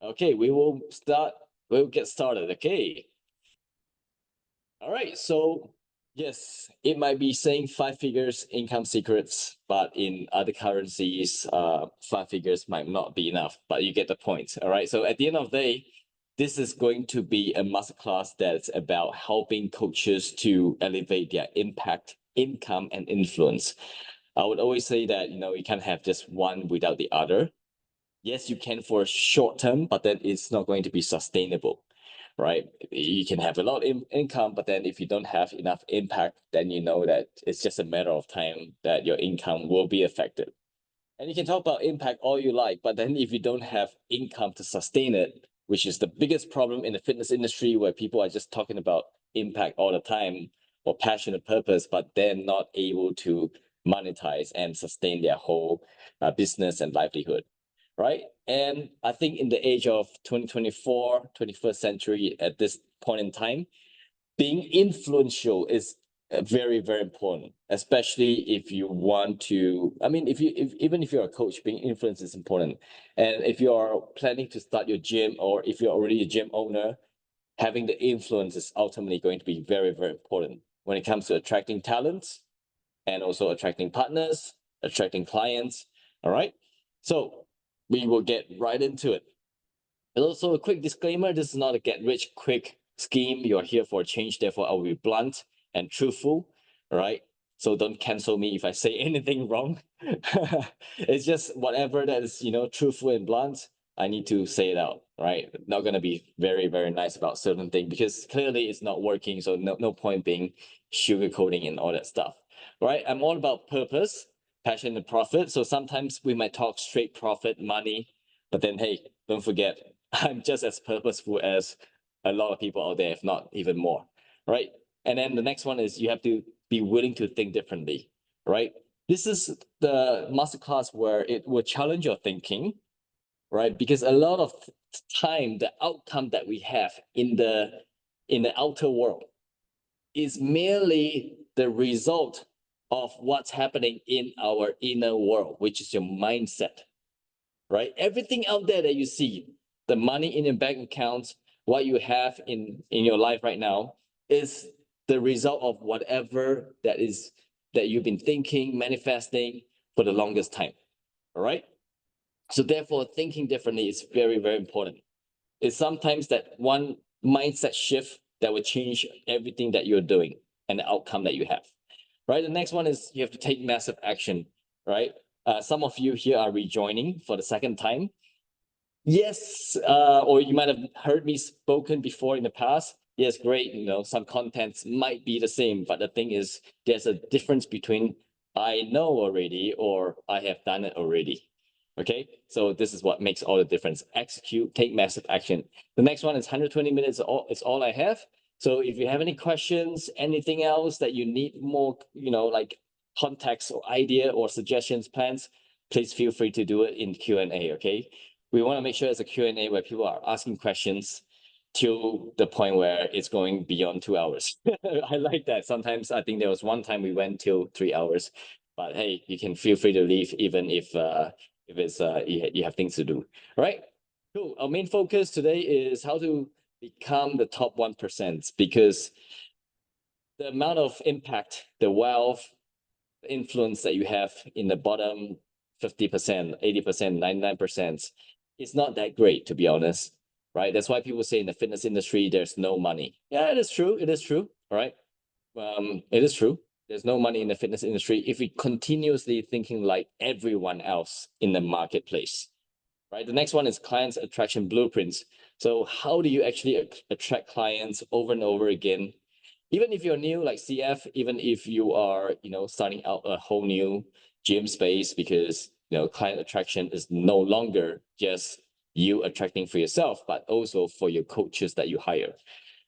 Okay, we'll get started. Okay. All right. So, yes, it might be saying five figures income secrets, but in other currencies, five figures might not be enough, but you get the point. All right. So, at the end of the day, this is going to be a masterclass that's about helping coaches to elevate their impact, income, and influence. I would always say that, you can't have just one without the other. Yes, you can for a short term, but then it's not going to be sustainable, right? You can have a lot of income, but then if you don't have enough impact, then you know that it's just a matter of time that your income will be affected. And you can talk about impact all you like, but then if you don't have income to sustain it, which is the biggest problem in the fitness industry, where people are just talking about impact all the time or passion and purpose, but they're not able to monetize and sustain their whole business and livelihood, right? And I think in the age of 2024, 21st century, at this point in time, being influential is very, very important, especially if you want to. I mean, even if you're a coach, being influenced is important. And if you are planning to start your gym, or if you're already a gym owner, having the influence is ultimately going to be very, very important when it comes to attracting talents and also attracting partners, attracting clients. All right. So we will get right into it. And also a quick disclaimer, this is not a get rich quick scheme. You're here for a change, therefore I'll be blunt and truthful. All right. So don't cancel me if I say anything wrong. It's just whatever that is, truthful and blunt. I need to say it out, right? Not gonna be very, very nice about certain thing because clearly it's not working. So no point being sugarcoating and all that stuff. Right. I'm all about purpose, passion, and profit. So sometimes we might talk straight profit, money, but then hey, don't forget, I'm just as purposeful as a lot of people out there, if not even more, right? And then the next one is you have to be willing to think differently, right? This is the masterclass where it will challenge your thinking, right? Because a lot of time, the outcome that we have in the outer world is merely the result of what's happening in our inner world, which is your mindset, right? Everything out there that you see, the money in your bank accounts, what you have in your life right now, is the result of whatever that you've been thinking, manifesting for the longest time. All right. So therefore, thinking differently is very, very important. It's sometimes that one mindset shift that will change everything that you're doing and the outcome that you have. Right. The next one is you have to take massive action. Right. Some of you here are rejoining for the second time. Yes, or you might have heard me spoken before in the past. Yes, great. Some contents might be the same, but the thing is, there's a difference between I know already or I have done it already. Okay, so this is what makes all the difference. Execute, take massive action. The next one is 120 minutes. It's all I have. So if you have any questions, anything else that you need more, like context or idea or suggestions, plans, please feel free to do it in Q&A. Okay, we want to make sure it's a Q&A where people are asking questions to the point where it's going beyond 2 hours. I like that. Sometimes I think there was one time we went till 3 hours, but hey, you can feel free to leave even if it's you have things to do. All right. Cool. Our main focus today is how to become the top 1%, because the amount of impact, the wealth, the influence that you have in the bottom 50%, 80%, 99% is not that great, to be honest. Right. That's why people say in the fitness industry, there's no money. Yeah, it is true. It is true. All right. It is true. There's no money in the fitness industry if we continuously thinking like everyone else in the marketplace. Right. The next one is clients attraction blueprints. So how do you actually attract clients over and over again? Even if you're new like CF, even if you are, starting out a whole new gym space, because, client attraction is no longer just you attracting for yourself, but also for your coaches that you hire.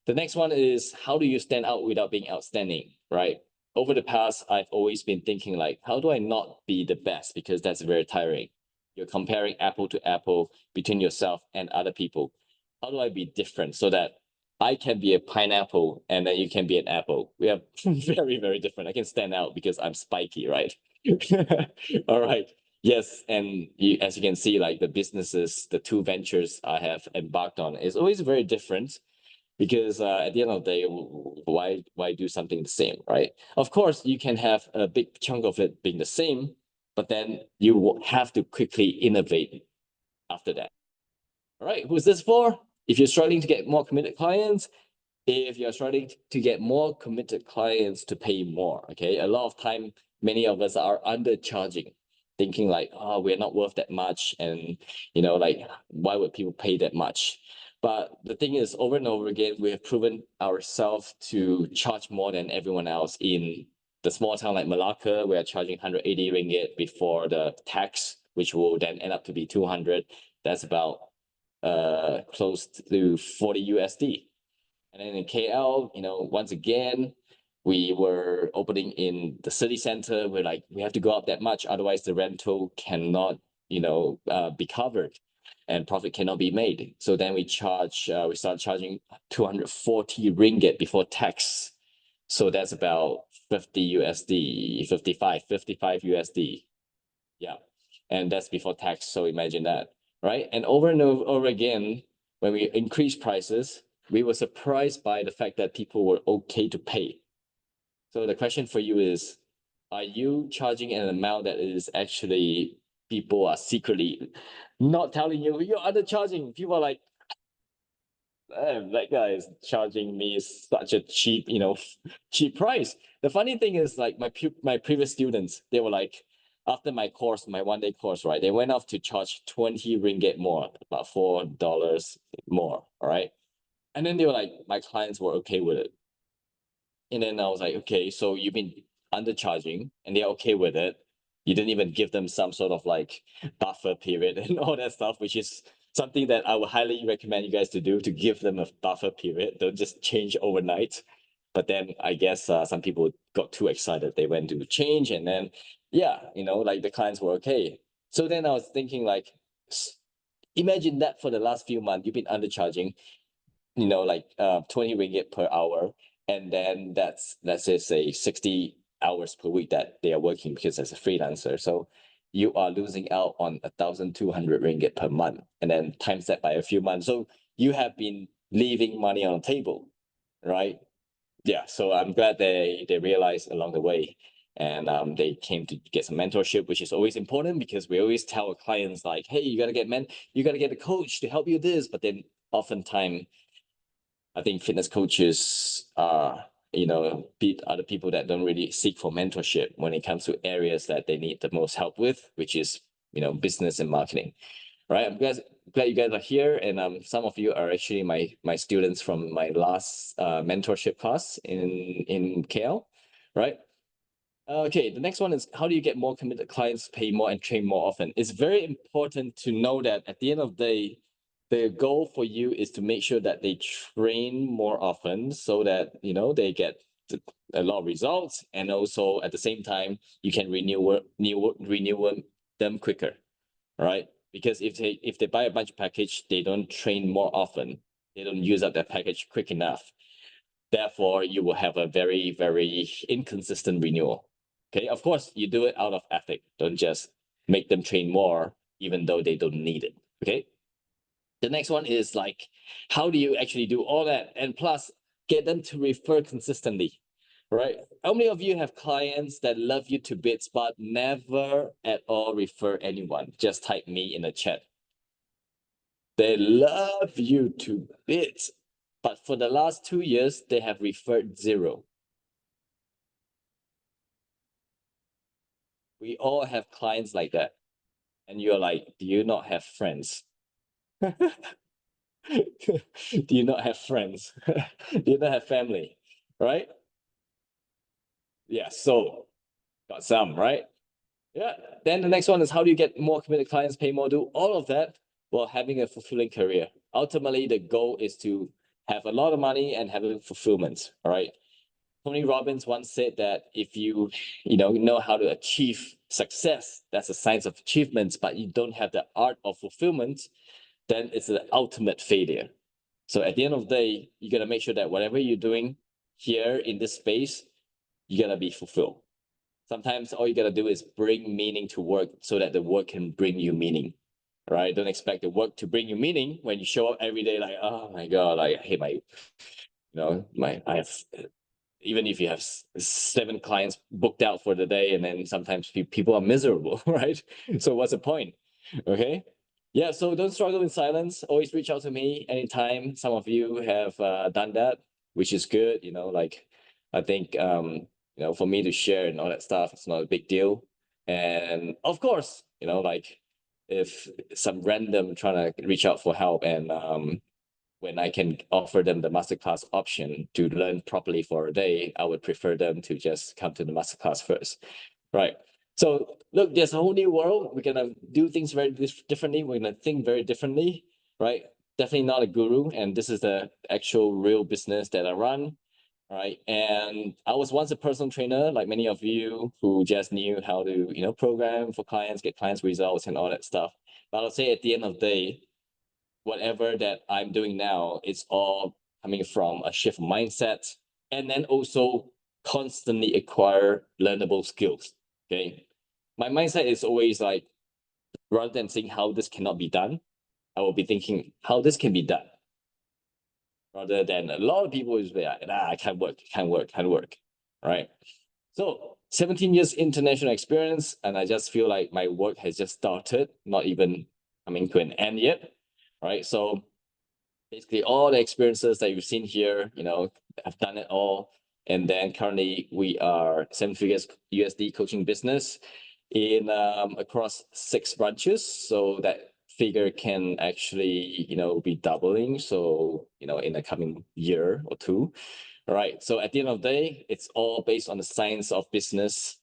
The next one is how do you stand out without being outstanding, right? Over the past, I've always been thinking like, how do I not be the best? Because that's very tiring. You're comparing apple to apple between yourself and other people. How do I be different so that I can be a pineapple and then you can be an apple? We are very, very different. I can stand out because I'm spiky, right? All right. Yes, and as you can see, like the businesses, the two ventures I have embarked on is always very different because at the end of the day, why do something the same, right? Of course, you can have a big chunk of it being the same, but then you will have to quickly innovate after that. All right, who's this for? If you're struggling to get more committed clients, if you're struggling to get more committed clients to pay more, okay? A lot of time, many of us are undercharging, thinking like, oh, we're not worth that much. And, like, why would people pay that much? But the thing is, over and over again, we have proven ourselves to charge more than everyone else. In the small town like Malacca, we are charging 180 ringgit before the tax, which will then end up to be 200. That's about close to 40 USD. And then in KL, once again, we were opening in the city center. We're like, we have to go up that much, otherwise the rental cannot, be covered, and profit cannot be made. So then we start charging 240 ringgit before tax. So that's about 50 USD, 55 USD. Yeah. And that's before tax. So imagine that, right? And over again, when we increase prices, we were surprised by the fact that people were okay to pay. So the question for you is, are you charging an amount that is actually people are secretly not telling you you're undercharging? People are like, that guy is charging me such a cheap, cheap price. The funny thing is, like my previous students, they were like, after my course, my 1 day course, right? They went off to charge 20 ringgit more, about $4 more, all right? And then they were like, my clients were okay with it. And then I was like, okay, so you've been undercharging and they're okay with it. You didn't even give them some sort of like buffer period and all that stuff, which is something that I would highly recommend you guys to do, to give them a buffer period. Don't just change overnight. But then I guess some people got too excited. They went to change, and then, yeah, like the clients were okay. So then I was thinking like, imagine that for the last few months, you've been undercharging, like 20 ringgit per hour. And then that's, let's just say 60 hours per week that they are working because as a freelancer. So you are losing out on 1,200 ringgit per month, and then times that by a few months. So you have been leaving money on the table, right? Yeah. So I'm glad they realized along the way. And they came to get some mentorship, which is always important, because we always tell our clients like, hey, you gotta get a coach to help you this. But then oftentimes I think fitness coaches are, other people that don't really seek for mentorship when it comes to areas that they need the most help with, which is, business and marketing. Right. I'm glad you guys are here. And some of you are actually my students from my last mentorship class in KL. Right. Okay, the next one is, how do you get more committed clients, pay more, and train more often? It's very important to know that at the end of the day, the goal for you is to make sure that they train more often, so that they get a lot of results, and also at the same time you can renew them quicker, right? Because if they buy a bunch of package, they don't train more often, they don't use up their package quick enough. Therefore, you will have a very, very inconsistent renewal. Okay, of course, you do it out of ethic. Don't just make them train more, even though they don't need it. Okay. The next one is like, how do you actually do all that? And plus, get them to refer consistently, right? How many of you have clients that love you to bits, but never at all refer anyone? Just type me in the chat. They love you to bits, but for the last 2 years, they have referred zero. We all have clients like that. And you're like, do you not have friends? Do you not have friends? Do you not have family? Right? Yeah, so got some, right? Yeah. Then the next one is, how do you get more committed clients, pay more, do all of that while having a fulfilling career? Ultimately, the goal is to have a lot of money and having fulfillment. All right. Tony Robbins once said that if you know how to achieve success, that's a science of achievements, but you don't have the art of fulfillment, then it's the ultimate failure. So at the end of the day, you gotta make sure that whatever you're doing here in this space, you gotta be fulfilled. Sometimes all you gotta do is bring meaning to work so that the work can bring you meaning, right? Don't expect the work to bring you meaning when you show up every day like, oh my God, like, hey, I have, even if you have 7 clients booked out for the day, and then sometimes people are miserable, right? So what's the point? Okay. Yeah, so don't struggle in silence. Always reach out to me anytime. Some of you have done that, which is good. Like, I think for me to share and all that stuff, it's not a big deal. And of course, like, if some random trying to reach out for help, and when I can offer them the masterclass option to learn properly for a day, I would prefer them to just come to the masterclass first, right? So look, there's a whole new world. We're gonna do things very differently. We're gonna think very differently, right? Definitely not a guru, and this is the actual real business that I run, right? And I was once a personal trainer, like many of you, who just knew how to program for clients, get clients results, and all that stuff. But I'll say at the end of the day, whatever that I'm doing now, it's all coming from a shift of mindset, and then also constantly acquire learnable skills. Okay. My mindset is always like, rather than saying how this cannot be done, I will be thinking how this can be done. Rather than a lot of people is like, I can't work, can't work, can't work. Right. So 17 years international experience, and I just feel like my work has just started, not even coming to an end yet. Right. So basically all the experiences that you've seen here, I've done it all. And then currently we are 7 figures USD coaching business in across 6 branches. So that figure can actually, be doubling. So, in the coming year or two. All right. So at the end of the day, it's all based on the science of business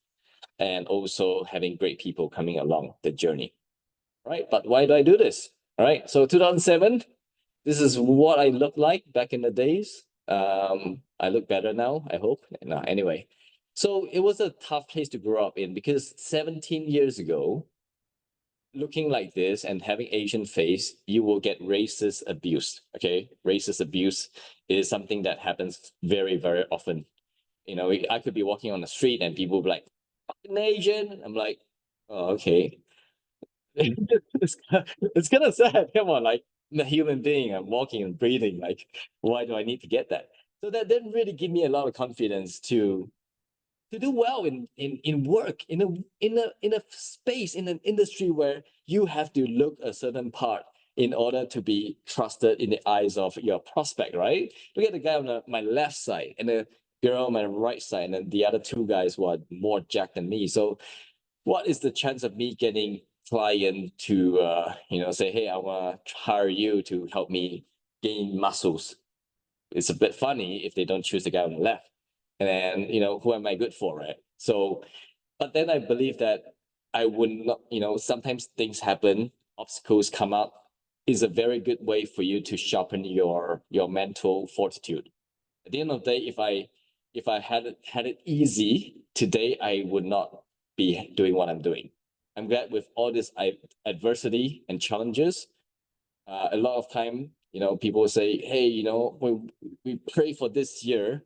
and also having great people coming along the journey. All right. But why do I do this? All right. So 2007, this is what I looked like back in the days. I look better now, I hope. No, anyway, so it was a tough place to grow up in, because 17 years ago, looking like this and having Asian face, you will get racist abuse. Okay, racist abuse is something that happens very, very often. I could be walking on the street and people will be like, "Fucking Asian." I'm like, oh, okay. It's kind of sad. Come on, like, I'm a human being. I'm walking and breathing. Like, why do I need to get that? So that didn't really give me a lot of confidence to do well in work, in a space, in an industry where you have to look a certain part in order to be trusted in the eyes of your prospect, right? Look at the guy on my left side and the girl on my right side, and then the other 2 guys who are more jacked than me. So what is the chance of me getting client to say, hey, I want to hire you to help me gain muscles? It's a bit funny if they don't choose the guy on the left. And then, who am I good for, right? So, but then I believe that I would not, sometimes things happen, obstacles come up, is a very good way for you to sharpen your mental fortitude. At the end of the day, if I had it easy today, I would not be doing what I'm doing. I'm glad with all this adversity and challenges. A lot of time, people say, hey, we pray for this year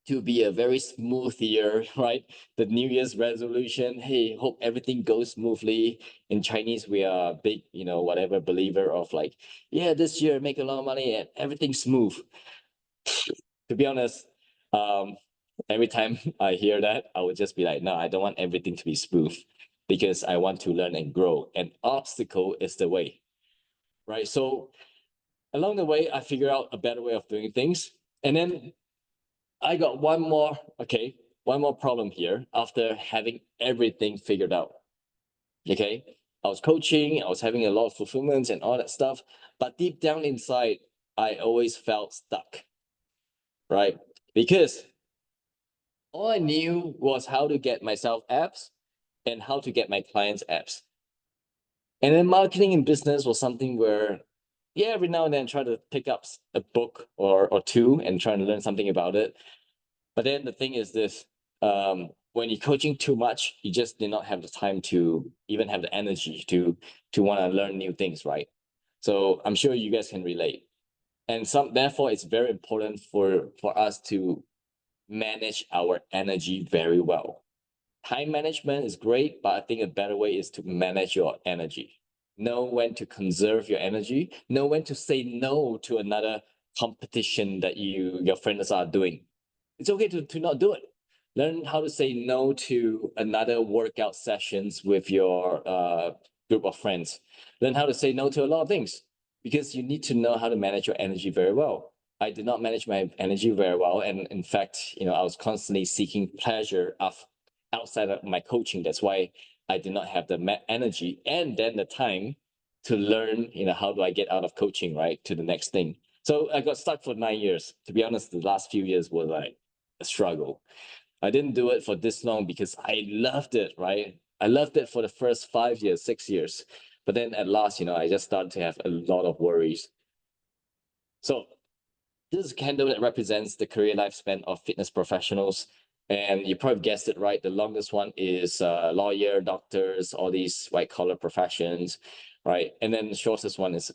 to be a very smooth year, right? The New Year's resolution, hey, hope everything goes smoothly. In Chinese, we are big, whatever believer of like, yeah, this year make a lot of money and everything's smooth. To be honest, every time I hear that, I would just be like, no, I don't want everything to be smooth, because I want to learn and grow. And obstacle is the way, right? So along the way, I figured out a better way of doing things. And then I got one more problem here after having everything figured out. Okay. I was coaching, I was having a lot of fulfillments and all that stuff. But deep down inside, I always felt stuck, right? Because all I knew was how to get myself apps and how to get my clients apps. And then marketing and business was something where, yeah, every now and then try to pick up a book or two and try to learn something about it. But then the thing is this, when you're coaching too much, you just did not have the time to even have the energy to want to learn new things, right? So I'm sure you guys can relate. And therefore it's very important for us to manage our energy very well. time management is great, but I think a better way is to manage your energy. Know when to conserve your energy, know when to say no to another competition that your friends are doing. It's okay to not do it. Learn how to say no to another workout sessions with your group of friends. Learn how to say no to a lot of things because you need to know how to manage your energy very well. I did not manage my energy very well, and in fact, I was constantly seeking pleasure outside of my coaching. That's why I did not have the energy and then the time to learn, how do I get out of coaching, right, to the next thing. So I got stuck for 9 years. To be honest, the last few years were like a struggle. I didn't do it for this long because I loved it, right? I loved it for the first 5 years, 6 years. But then at last, I just started to have a lot of worries. So this is a candle that represents the career lifespan of fitness professionals. And you probably guessed it right. The longest one is lawyer, doctors, all these white collar professions, right? And then the shortest one is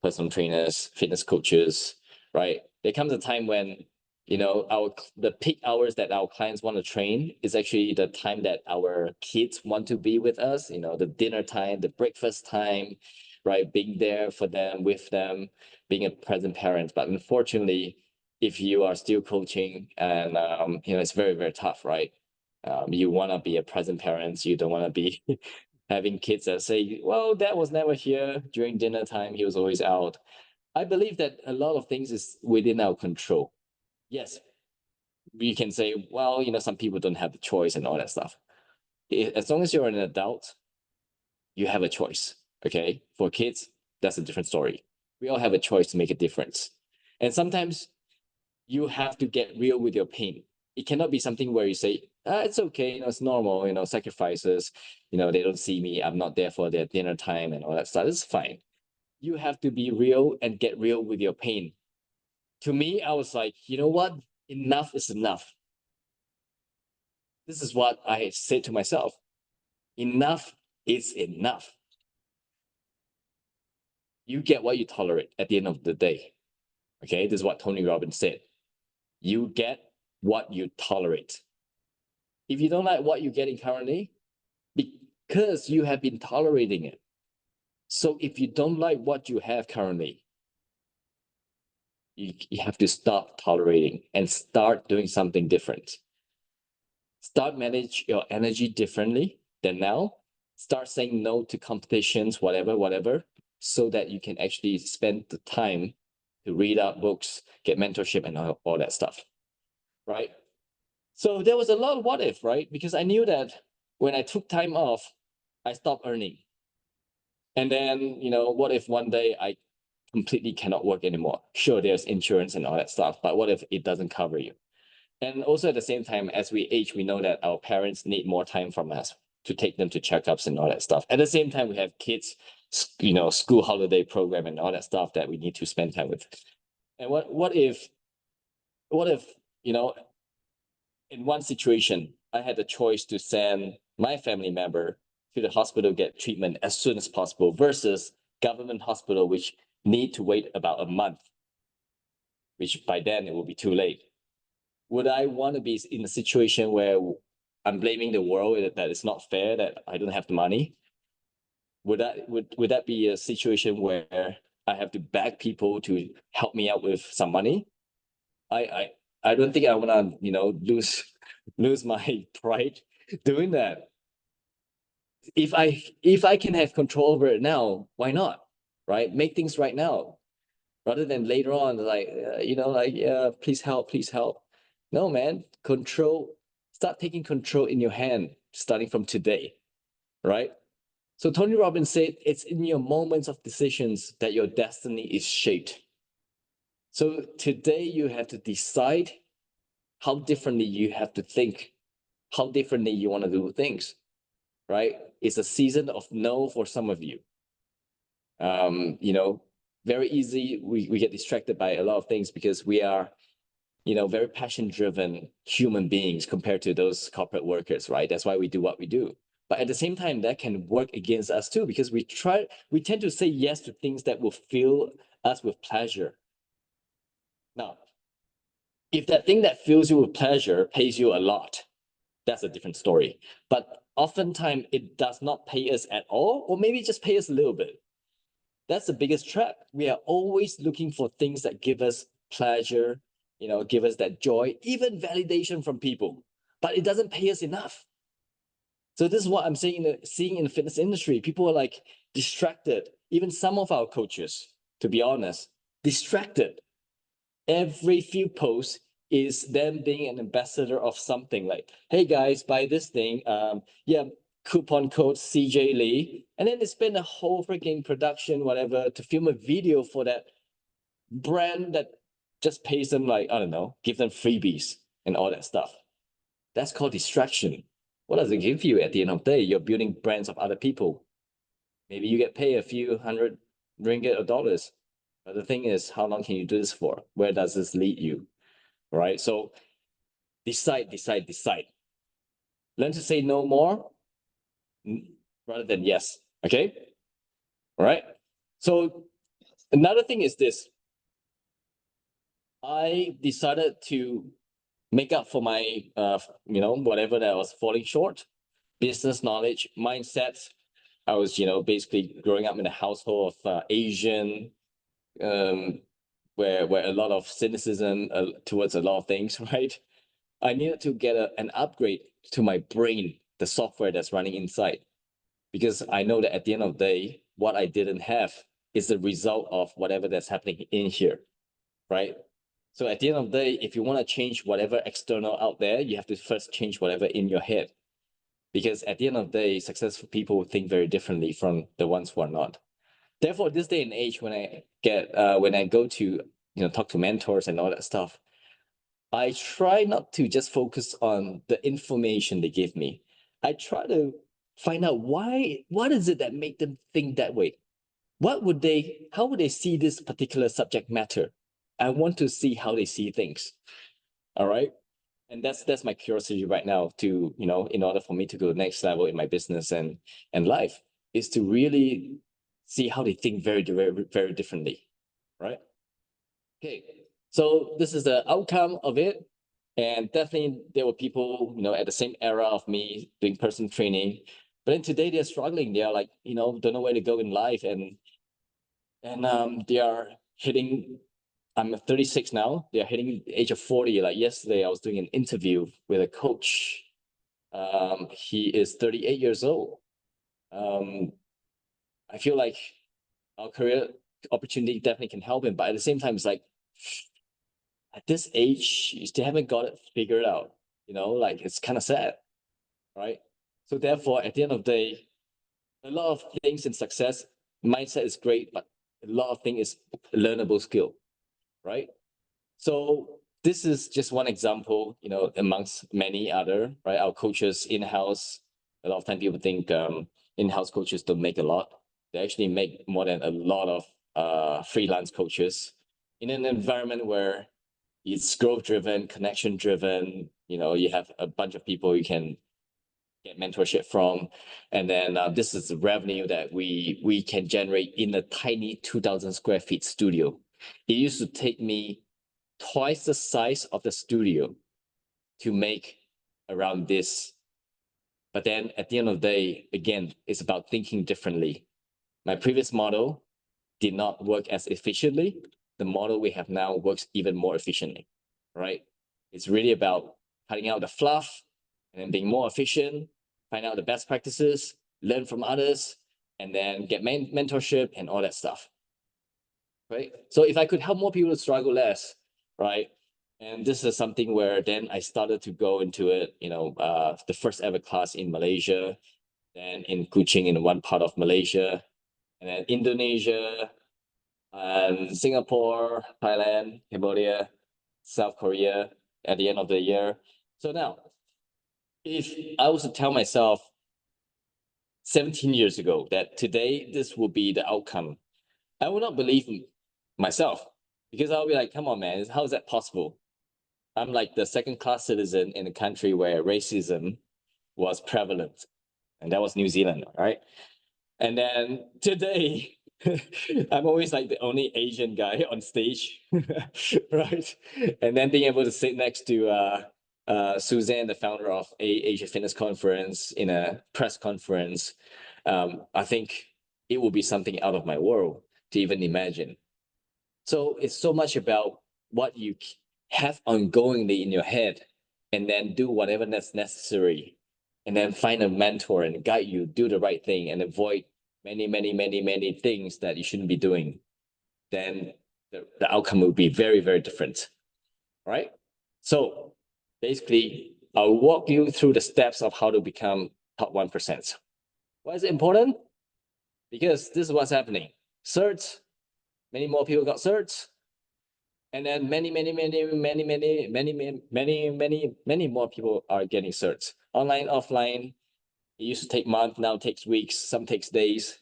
personal trainers, fitness coaches, right? There comes a time when the peak hours that our clients want to train is actually the time that our kids want to be with us, the dinner time, the breakfast time, right? Being there for them, with them, being a present parent. But unfortunately, if you are still coaching and it's very, very tough, right? You want to be a present parent, you don't want to be having kids that say, well, dad was never here during dinner time, he was always out. I believe that a lot of things is within our control. Yes, we can say, well, some people don't have the choice and all that stuff. As long as you're an adult, you have a choice. Okay. For kids, that's a different story. We all have a choice to make a difference. And sometimes you have to get real with your pain. It cannot be something where you say, it's okay, it's normal, sacrifices, they don't see me, I'm not there for their dinner time and all that stuff. It's fine. You have to be real and get real with your pain. To me, I was like, you know what? Enough is enough. This is what I said to myself. Enough is enough. You get what you tolerate at the end of the day. Okay, this is what Tony Robbins said. You get what you tolerate. If you don't like what you're getting currently, because you have been tolerating it. So if you don't like what you have currently, you have to stop tolerating and start doing something different. Start manage your energy differently than now. Start saying no to competitions, whatever, so that you can actually spend the time to read out books, get mentorship, and all that stuff, right? So there was a lot of what if, right? Because I knew that when I took time off, I stopped earning. And then, what if one day I completely cannot work anymore? Sure, there's insurance and all that stuff, but what if it doesn't cover you? And also at the same time, as we age, we know that our parents need more time from us to take them to checkups and all that stuff. At the same time, we have kids, school holiday program and all that stuff that we need to spend time with. And what if, in one situation, I had the choice to send my family member to the hospital get treatment as soon as possible versus government hospital, which need to wait about a month, which by then it will be too late. Would I want to be in a situation where I'm blaming the world that it's not fair that I don't have the money? Would that be a situation where I have to beg people to help me out with some money? I don't think I want to lose my pride doing that. If I can have control over it now, why not? Right? Make things right now rather than later on, like yeah, please help, please help. No, man, start taking control in your hand starting from today, right? So Tony Robbins said it's in your moments of decisions that your destiny is shaped. So today you have to decide how differently you have to think, how differently you want to do things, right? It's a season of no for some of you. Very easy, we get distracted by a lot of things because we are very passion driven human beings compared to those corporate workers, right? That's why we do what we do. But at the same time, that can work against us too, because we tend to say yes to things that will fill us with pleasure. Now, if that thing that fills you with pleasure pays you a lot, that's a different story. But oftentimes it does not pay us at all, or maybe just pay us a little bit. That's the biggest trap. We are always looking for things that give us pleasure, give us that joy, even validation from people, but it doesn't pay us enough. So this is what I'm seeing in the fitness industry. People are like distracted. Even some of our coaches, to be honest, distracted. Every few posts is them being an ambassador of something, like, hey guys, buy this thing. Yeah, coupon code CJ Lee. And then they spend a whole freaking production, whatever, to film a video for that brand that just pays them, like, I don't know, give them freebies and all that stuff. That's called distraction. What does it give you at the end of the day? You're building brands of other people. Maybe you get paid a few hundred ringgit or dollars. But the thing is, how long can you do this for? Where does this lead you? Right? So decide. Learn to say no more rather than yes. Okay? All right. So another thing is this. I decided to make up for my whatever that was falling short. Business knowledge, mindset. I was, basically growing up in a household of Asian, where a lot of cynicism towards a lot of things, right? I needed to get an upgrade to my brain, the software that's running inside, because I know that at the end of the day, what I didn't have is the result of whatever that's happening in here, right? So at the end of the day, if you want to change whatever external out there, you have to first change whatever in your head. Because at the end of the day, successful people think very differently from the ones who are not. Therefore, this day and age, when I go to talk to mentors and all that stuff, I try not to just focus on the information they give me. I try to find out what is it that make them think that way? How would they see this particular subject matter? I want to see how they see things. All right. And that's my curiosity right now to, in order for me to go to the next level in my business and life, is to really see how they think very, very, very differently. Right. Okay. So this is the outcome of it. And definitely there were people, at the same era of me doing personal training. But then today they're struggling. They are like, don't know where to go in life. And they are hitting, I'm 36 now. They're hitting the age of 40. Like yesterday, I was doing an interview with a coach. He is 38 years old. I feel like our career opportunity definitely can help him. But at the same time, it's like, at this age, you still haven't got it figured out. Like it's kind of sad, right? So therefore, at the end of the day, a lot of things in success, mindset is great, but a lot of things is learnable skill, right? So this is just one example, amongst many other, right? Our coaches in-house, a lot of time people think in-house coaches don't make a lot. They actually make more than a lot of freelance coaches in an environment where it's growth driven, connection driven. You have a bunch of people you can get mentorship from, and then this is the revenue that we can generate in a tiny 2,000 square feet studio. It used to take me twice the size of the studio to make around this. But then at the end of the day, again, it's about thinking differently. My previous model did not work as efficiently. The model we have now works even more efficiently, right? It's really about cutting out the fluff and then being more efficient, find out the best practices, learn from others, and then get mentorship and all that stuff, right? So if I could help more people to struggle less, right? And this is something where then I started to go into it, the first ever class in Malaysia, then in Kuching in one part of Malaysia, and then Indonesia, and Singapore, Thailand, Cambodia, South Korea at the end of the year. So now, if I was to tell myself 17 years ago that today this will be the outcome, I would not believe myself, because I'll be like, come on, man, how is that possible? I'm like the second class citizen in a country where racism was prevalent, and that was New Zealand, right? And then today, I'm always like the only Asian guy on stage, right? And then being able to sit next to Suzanne, the founder of Asia Fitness Conference, in a press conference. I think it will be something out of my world to even imagine. So it's so much about what you have ongoingly in your head, and then do whatever that's necessary, and then find a mentor and guide you, do the right thing, and avoid many things that you shouldn't be doing. Then the outcome will be very, very different. Right? So basically, I'll walk you through the steps of how to become top 1%. Why is it important? Because this is what's happening. Certs, many more people got certs. And then many more people are getting certs. Online, offline, it used to take months, now it takes weeks, some takes days,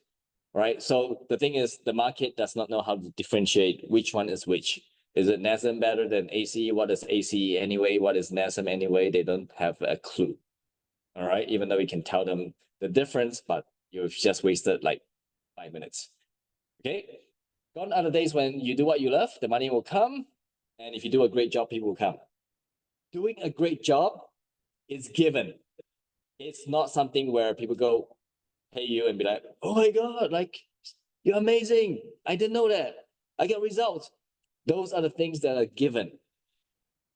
right? So the thing is, the market does not know how to differentiate which one is which. Is it NASM better than ACE? What is ACE anyway? What is NASM anyway? They don't have a clue. All right, even though we can tell them the difference, but you've just wasted like 5 minutes. Okay, gone are the days when you do what you love, the money will come, and if you do a great job, people will come. Doing a great job is given. It's not something where people go pay you and be like, oh my God, like, you're amazing. I didn't know that. I get results. Those are the things that are given,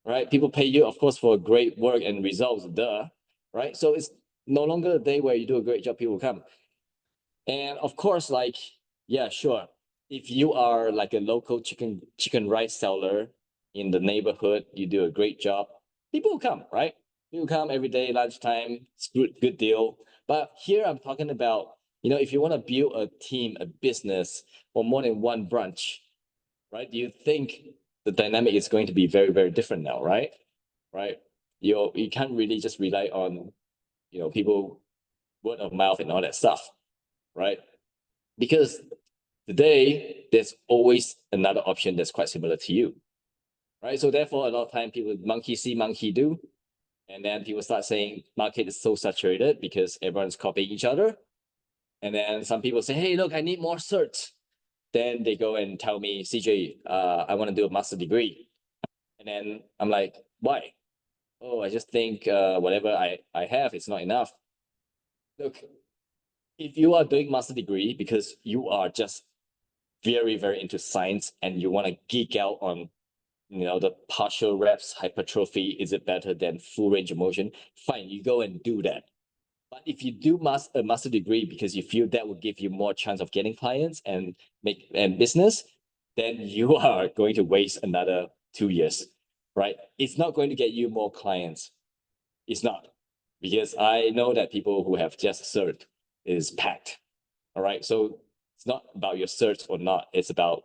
right? People pay you, of course, for great work and results, duh, right? So it's no longer a day where you do a great job, people come. And of course, like, yeah, sure. If you are like a local chicken rice seller in the neighborhood, you do a great job, people will come, right? People come every day, lunchtime, it's good deal. But here I'm talking about, if you want to build a team, a business, or more than one branch, right? Do you think the dynamic is going to be very, very different now, right? Right? You can't really just rely on, people word of mouth and all that stuff, right? Because today there's always another option that's quite similar to you, right? So therefore, a lot of time people monkey see, monkey do, and then people start saying market is so saturated because everyone's copying each other. And then some people say, hey, look, I need more certs. Then they go and tell me, CJ, I want to do a master degree. And then I'm like, why? Oh, I just think whatever I have is not enough. Look, if you are doing master degree because you are just very, very into science and you want to geek out on, the partial reps, hypertrophy, is it better than full range of motion? Fine, you go and do that. But if you do a master degree because you feel that will give you more chance of getting clients and business, then you are going to waste another 2 years, right? It's not going to get you more clients. It's not, because I know that people who have just cert is packed. All right, so it's not about your cert or not. It's about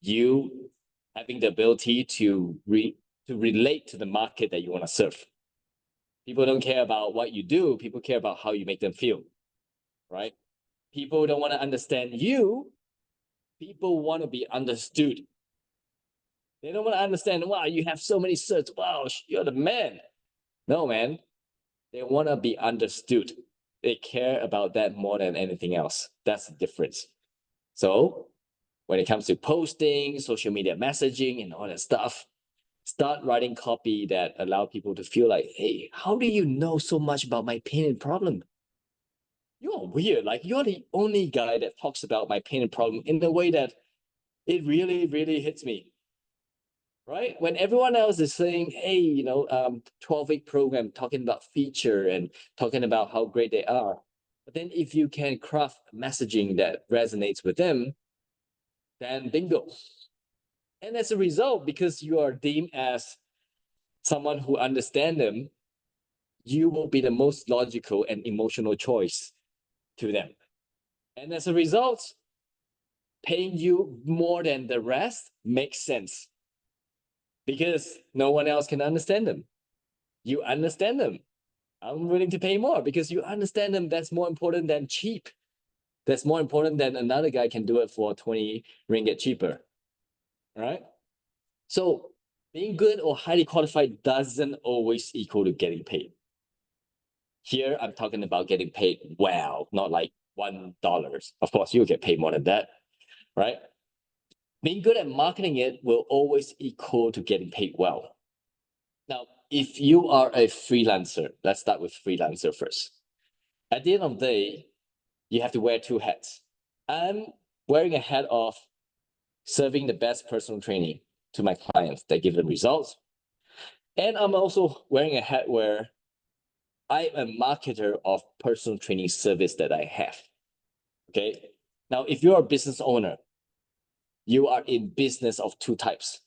you having the ability to relate to the market that you want to serve. People don't care about what you do. People care about how you make them feel, right? People don't want to understand you. People want to be understood. They don't want to understand, wow, you have so many certs. Wow, you're the man. No, man. They want to be understood. They care about that more than anything else. That's the difference. So when it comes to posting, social media messaging, and all that stuff, start writing copy that allow people to feel like, hey, how do you know so much about my pain and problem? You're weird. Like, you're the only guy that talks about my pain and problem in a way that it really, really hits me. Right? When everyone else is saying, hey, 12-week program, talking about feature and talking about how great they are. But then if you can craft messaging that resonates with them, then bingo. And as a result, because you are deemed as someone who understands them, you will be the most logical and emotional choice to them. And as a result, paying you more than the rest makes sense because no one else can understand them. You understand them. I'm willing to pay more because you understand them. That's more important than cheap. That's more important than another guy can do it for 20 ringgit cheaper. All right. So being good or highly qualified doesn't always equal to getting paid. Here, I'm talking about getting paid well, not like $1. Of course, you'll get paid more than that, right? Being good at marketing it will always equal to getting paid well. Now, if you are a freelancer, let's start with freelancer first. At the end of the day, you have to wear two hats. I'm wearing a hat of serving the best personal training to my clients that give them results. And I'm also wearing a hat where I'm a marketer of personal training service that I have. Okay. Now, if you're a business owner, you are in business of two types.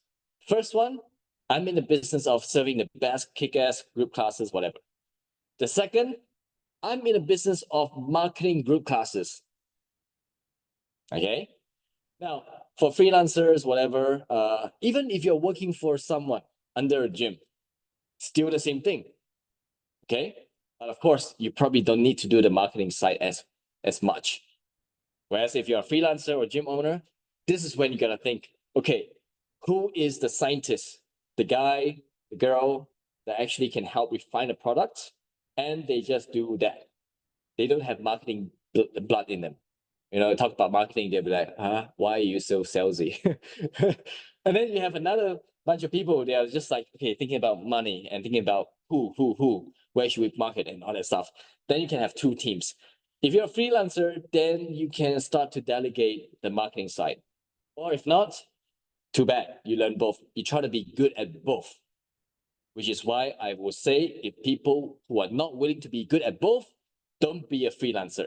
First one, I'm in the business of serving the best kick-ass group classes, whatever. The second, I'm in the business of marketing group classes. Okay. Now, for freelancers, whatever, even if you're working for someone under a gym, still the same thing. Okay. But of course, you probably don't need to do the marketing side as much. Whereas if you're a freelancer or gym owner, this is when you gotta think, okay, who is the scientist, the guy, the girl that actually can help refine a product, and they just do that. They don't have marketing blood in them. Talk about marketing, they'll be like, why are you so salesy? And then you have another bunch of people, they are just like, okay, thinking about money and thinking about who, where should we market and all that stuff. Then you can have two teams. If you're a freelancer, then you can start to delegate the marketing side. Or if not, too bad, you learn both. You try to be good at both. Which is why I would say if people who are not willing to be good at both, don't be a freelancer.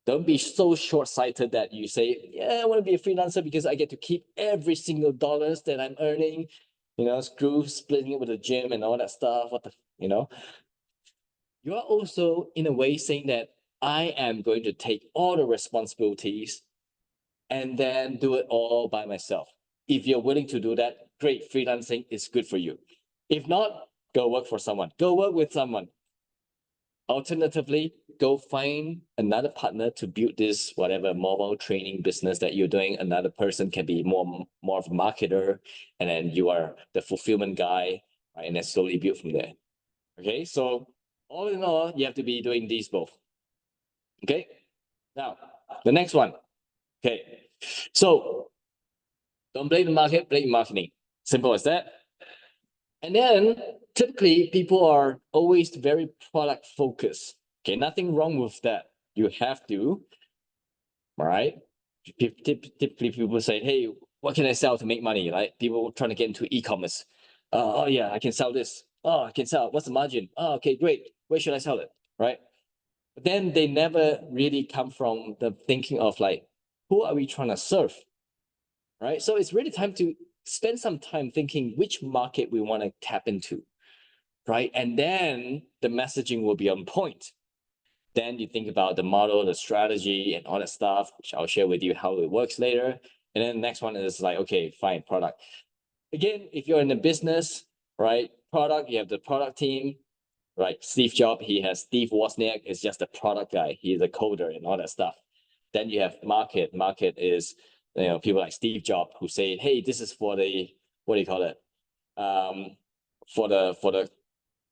Don't be so short-sighted that you say, yeah, I want to be a freelancer because I get to keep every single dollars that I'm earning, screw splitting it with the gym and all that stuff. You are also in a way saying that I am going to take all the responsibilities and then do it all by myself. If you're willing to do that, great, freelancing is good for you. If not, go work for someone. Go work with someone. Alternatively, go find another partner to build this whatever mobile training business that you're doing. Another person can be more of a marketer, and then you are the fulfillment guy, right? And then slowly build from there. Okay, so all in all, you have to be doing these both. Okay, now the next one. Okay, so don't blame the market, blame marketing. Simple as that. And then typically people are always very product focused. Okay, nothing wrong with that. You have to, all right? Typically people say, hey, what can I sell to make money? Right? People trying to get into e-commerce. Oh yeah, I can sell this. Oh, I can sell. What's the margin? Oh, okay, great. Where should I sell it? Right? But then they never really come from the thinking of like, who are we trying to serve? Right? So it's really time to spend some time thinking which market we want to tap into, right? And then the messaging will be on point. Then you think about the model, the strategy, and all that stuff, which I'll share with you how it works later. And then the next one is like, okay, fine, product. Again, if you're in a business, right, product, you have the product team, right? Steve Jobs, he has Steve Wozniak is just a product guy. He's a coder and all that stuff. Then you have market. Market is, people like Steve Jobs who say, hey, this is for the, what do you call it? For the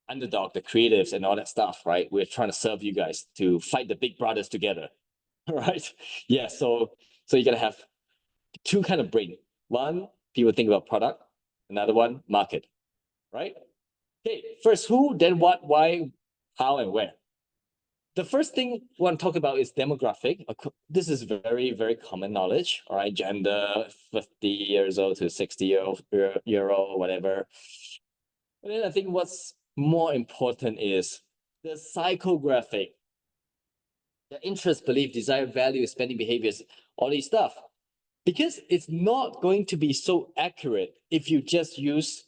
underdog, the creatives and all that stuff, right? We're trying to serve you guys to fight the big brothers together, right? Yeah, so you gotta have two kind of brain. One, people think about product. Another one, market, right? Okay, first who, then what, why, how, and where. The first thing we want to talk about is demographic. This is very, very common knowledge, all right? Gender, 50 years old to 60-year-old, whatever. And then I think what's more important is the psychographic, the interest, belief, desire, value, spending behaviors, all these stuff. Because it's not going to be so accurate if you just use,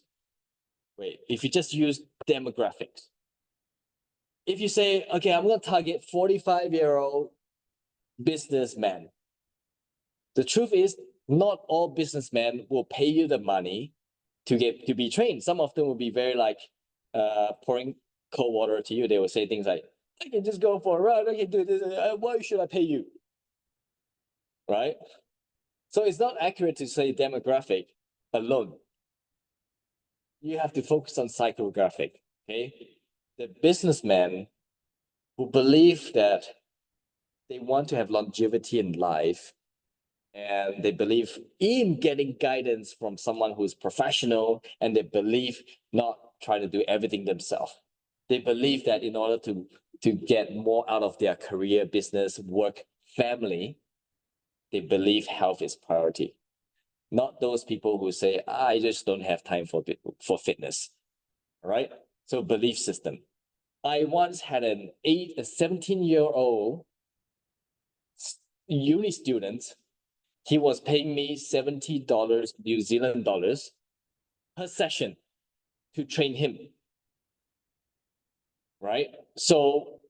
demographics. If you say, okay, I'm going to target 45-year-old businessman. The truth is, not all businessmen will pay you the money to be trained. Some of them will be very like pouring cold water to you. They will say things like, I can just go for a run, I can do this, why should I pay you? Right? So it's not accurate to say demographic alone. You have to focus on psychographic, okay? The businessmen who believe that they want to have longevity in life and they believe in getting guidance from someone who's professional, and they believe not trying to do everything themselves. They believe that in order to get more out of their career, business, work, family, they believe health is priority. Not those people who say, I just don't have time for fitness. All right. So belief system. I once had a 17-year-old uni student. He was paying me $70 New Zealand dollars per session to train him. Right? So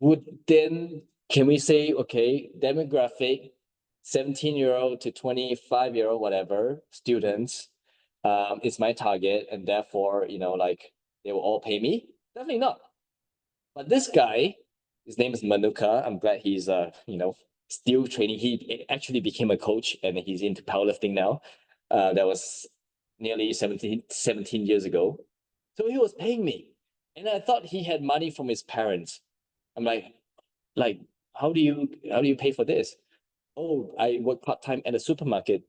can we say, okay, demographic, 17-year-old to 25-year-old, whatever, students, is my target, and therefore, like they will all pay me? Definitely not. But this guy, his name is Manuka. I'm glad he's still training. He actually became a coach and he's into powerlifting now. That was nearly 17 years ago. So he was paying me. And I thought he had money from his parents. I'm like, how do you pay for this? Oh, I work part-time at a supermarket.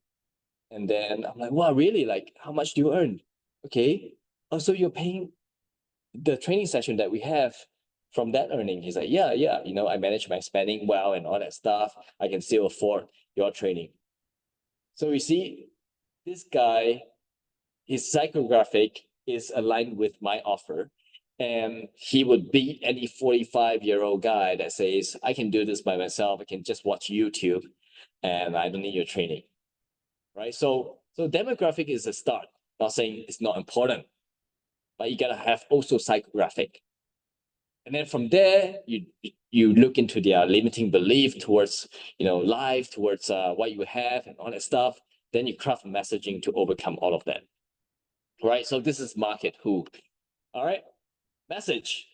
And then I'm like, wow, really? Like, how much do you earn? Okay. Oh, so you're paying the training session that we have from that earning. He's like, yeah, I manage my spending well and all that stuff. I can still afford your training. So you see, this guy, his psychographic is aligned with my offer. And he would beat any 45-year-old guy that says, I can do this by myself. I can just watch YouTube and I don't need your training. Right? So demographic is a start. Not saying it's not important, but you gotta have also psychographic. And then from there, you look into their limiting belief towards life, towards what you have and all that stuff. Then you craft messaging to overcome all of that. Right? So this is market who. All right. Message.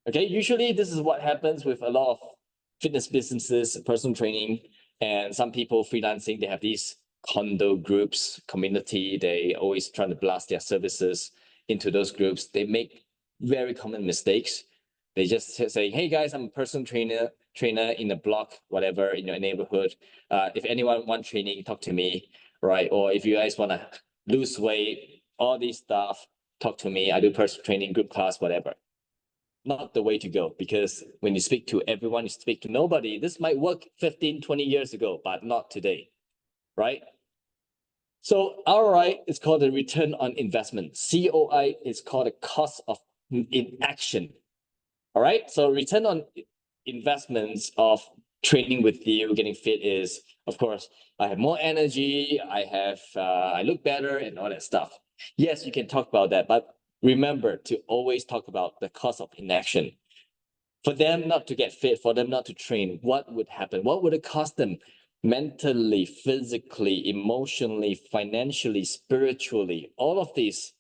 Okay. Usually this is what happens with a lot of fitness businesses, personal training, and some people freelancing. They have these condo groups, community. They always try to blast their services into those groups. They make very common mistakes. They just say, hey guys, I'm a personal trainer in a block, whatever, in your neighborhood. If anyone wants training, talk to me, right? Or if you guys want to lose weight, all these stuff, talk to me. I do personal training, group class, whatever. Not the way to go, because when you speak to everyone, you speak to nobody. This might work 15, 20 years ago, but not today, right? So ROI is called the return on investment. COI is called the cost of inaction. All right. So return on investments of training with you, getting fit is, of course, I have more energy. I look better and all that stuff. Yes, you can talk about that, but remember to always talk about the cost of inaction. For them not to get fit, for them not to train, what would happen? What would it cost them mentally, physically, emotionally, financially, spiritually, all of these?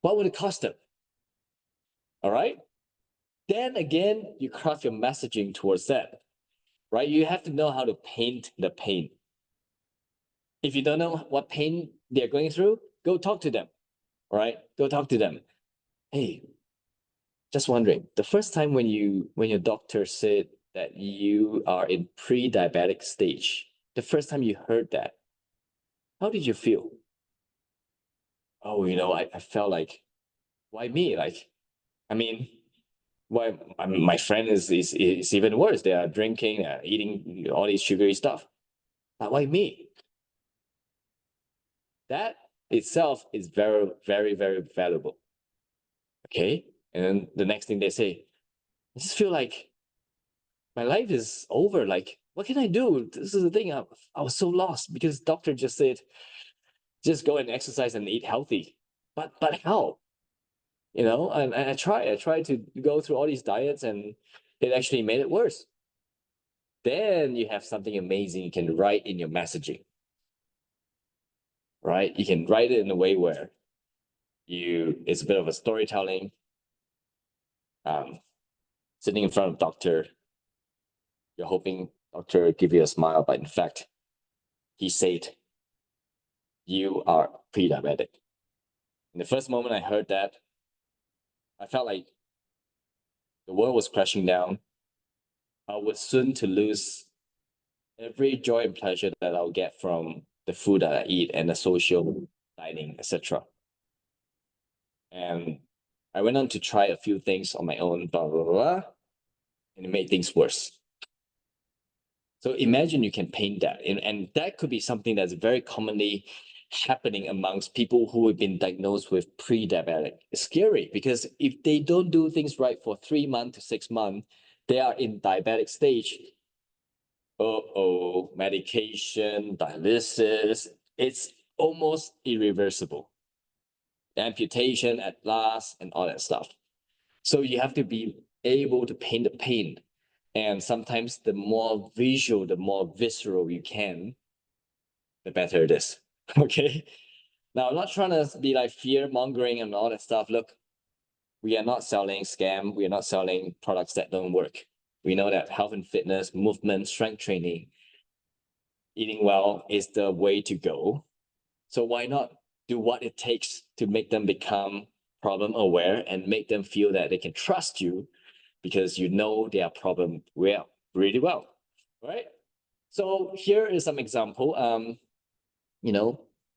What would it cost them? All right. Then again, you craft your messaging towards that, right? You have to know how to paint the pain. If you don't know what pain they're going through, go talk to them, right? Go talk to them. Hey, just wondering, the first time when your doctor said that you are in pre-diabetic stage, the first time you heard that, how did you feel? Oh, I felt like, why me? Like, I mean, why my friend is even worse. They are drinking, eating all these sugary stuff. But why me? That itself is very, very, very valuable. Okay. And then the next thing they say, I just feel like my life is over. Like, what can I do? This is the thing. I was so lost because doctor just said, just go and exercise and eat healthy. But how? And I tried to go through all these diets and it actually made it worse. Then you have something amazing you can write in your messaging. Right? You can write it in a way where it's a bit of a storytelling. Sitting in front of doctor, you're hoping doctor give you a smile, but in fact, he said, you are pre-diabetic. In the first moment I heard that, I felt like the world was crashing down. I was soon to lose every joy and pleasure that I'll get from the food that I eat and the social dining, etc. And I went on to try a few things on my own, blah, blah, blah, and it made things worse. So imagine you can paint that, and that could be something that's very commonly happening amongst people who have been diagnosed with pre-diabetic. It's scary because if they don't do things right for 3 months to 6 months, they are in diabetic stage. Medication, dialysis, it's almost irreversible. Amputation at last and all that stuff. So you have to be able to paint the pain. And sometimes the more visual, the more visceral you can, the better it is. Okay. Now, I'm not trying to be like fear mongering and all that stuff. Look, we are not selling scam. We are not selling products that don't work. We know that health and fitness, movement, strength training, eating well is the way to go. So why not do what it takes to make them become problem aware and make them feel that they can trust you because you know their problem well, really well, right? So here is some example.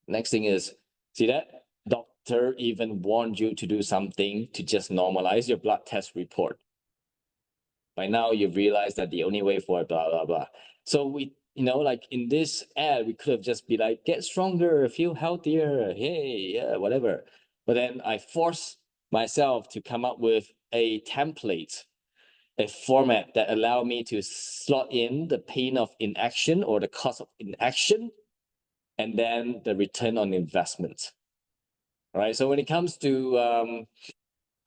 Next thing is, see that? Doctor even warned you to do something to just normalize your blood test report. By now, you realize that the only way for it, blah, blah, blah. So we, like in this ad, we could have just be like, get stronger, feel healthier, hey, yeah, whatever. But then I force myself to come up with a template, a format that allow me to slot in the pain of inaction or the cost of inaction, and then the return on investment. All right. So when it comes to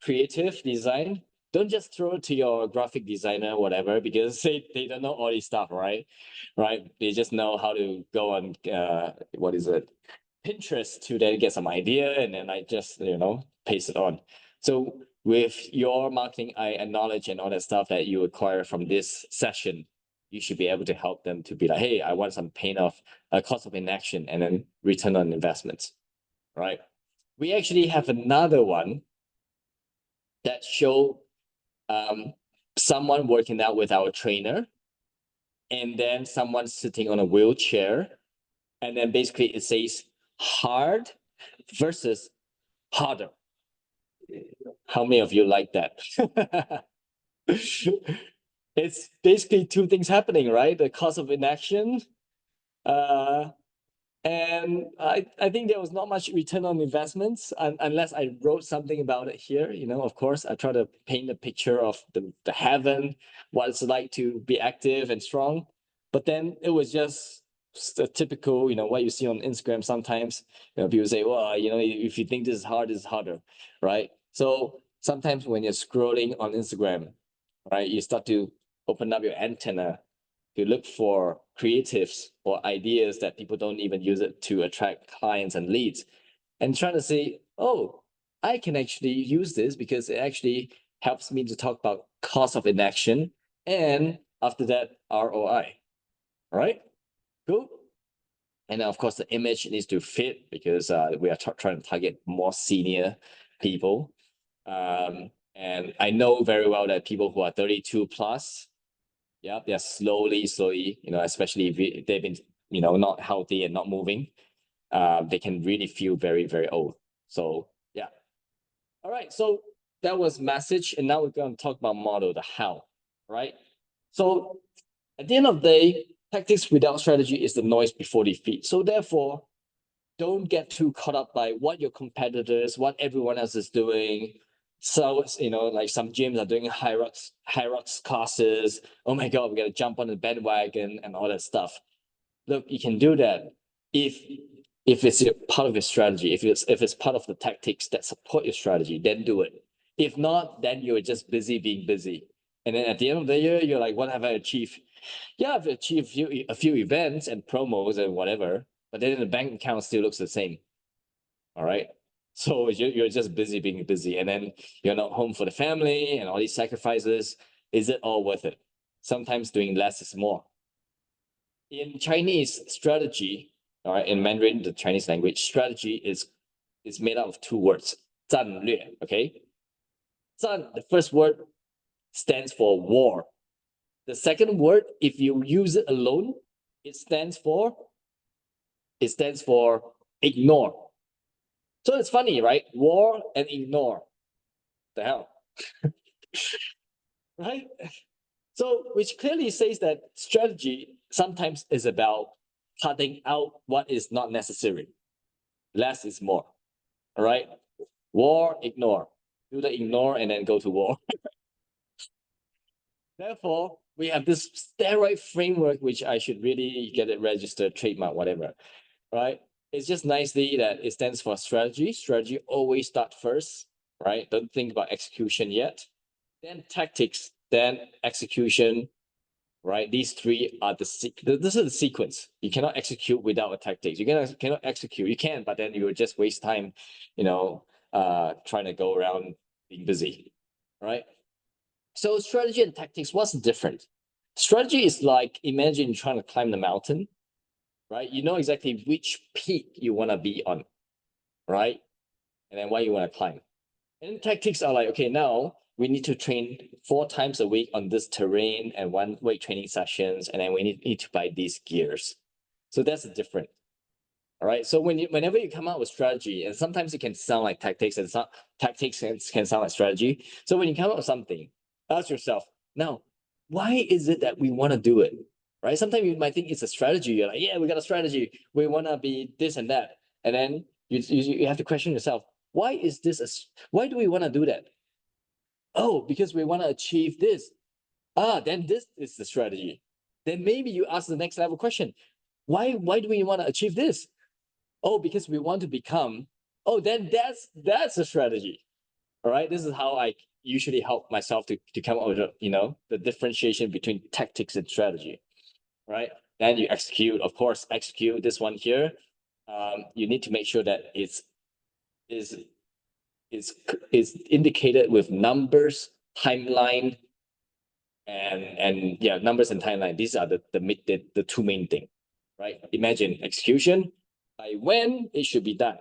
creative design, don't just throw it to your graphic designer, whatever, because they don't know all this stuff, right? Right. They just know how to go on what is it? Pinterest to then get some idea, and then I just paste it on. So with your marketing knowledge and all that stuff that you acquire from this session, you should be able to help them to be like, hey, I want some pain of a cost of inaction and then return on investments, right? We actually have another one that show someone working out with our trainer, and then someone sitting on a wheelchair, and then basically it says hard versus harder. How many of you like that? It's basically two things happening, right? The cost of inaction, uh, and I think there was not much return on investments unless I wrote something about it here. Of course, I try to paint a picture of the heaven, what it's like to be active and strong. But then it was just a typical, what you see on Instagram sometimes. People say, well, if you think this is hard, this is harder, right? So sometimes when you're scrolling on Instagram, right, you start to open up your antenna to look for creatives or ideas that people don't even use it to attract clients and leads, and trying to say, oh, I can actually use this because it actually helps me to talk about cost of inaction and after that ROI. All right, cool. And then of course the image needs to fit because we are trying to target more senior people. And I know very well that people who are 32 plus, yeah, they're slowly, especially if they've been, not healthy and not moving, they can really feel very, very old. So yeah. All right. So that was message, and now we're going to talk about model, the how, right? So at the end of the day, tactics without strategy is the noise before defeat. So therefore, don't get too caught up by what your competitors, what everyone else is doing. So, like some gyms are doing high rocks classes. Oh my God, we got to jump on the bandwagon and all that stuff. Look, you can do that if it's part of your strategy, if it's part of the tactics that support your strategy, then do it. If not, then you're just busy being busy. And then at the end of the year, you're like, what have I achieved? Yeah, I've achieved a few events and promos and whatever, but then the bank account still looks the same. All right. So you're just busy being busy, and then you're not home for the family and all these sacrifices. Is it all worth it? Sometimes doing less is more. In Chinese, strategy, all right, in Mandarin, the Chinese language, strategy is made up of two words, 战略, okay? 战, the first word stands for war. The second word, if you use it alone, it stands for ignore. So it's funny, right? War and ignore. The hell? Right? So, which clearly says that strategy sometimes is about cutting out what is not necessary. Less is more. All right. War, ignore. Do the ignore and then go to war. Therefore, we have this steroid framework, which I should really get it registered, trademark, whatever. Right. It's just nicely that it stands for strategy. Strategy always start first, right? Don't think about execution yet. Then tactics, then execution, right? These three are this is the sequence. You cannot execute without a tactics. You cannot execute. You can, but then you will just waste time, trying to go around being busy, right? So strategy and tactics, what's different? Strategy is like, imagine trying to climb the mountain, right? You know exactly which peak you want to be on, right? And then why you want to climb. And tactics are like, okay, now we need to train 4 times a week on this terrain and one weight training sessions, and then we need to buy these gears. So that's different. All right. So whenever you come out with strategy, and sometimes it can sound like tactics, and some tactics can sound like strategy. So when you come up with something, ask yourself, now, why is it that we want to do it? Right? Sometimes you might think it's a strategy. You're like, yeah, we got a strategy. We want to be this and that. And then you have to question yourself, why is this why do we want to do that? Oh, because we want to achieve this. Then this is the strategy. Then maybe you ask the next level question. Why do we want to achieve this? Oh, because we want to become. Oh, then that's a strategy. All right. This is how I usually help myself to come up with, the differentiation between tactics and strategy. Right. Then you execute, of course, execute this one here. You need to make sure that it's indicated with numbers, timeline, and yeah, numbers and timeline. These are the two main thing, right? Imagine execution, by when it should be done.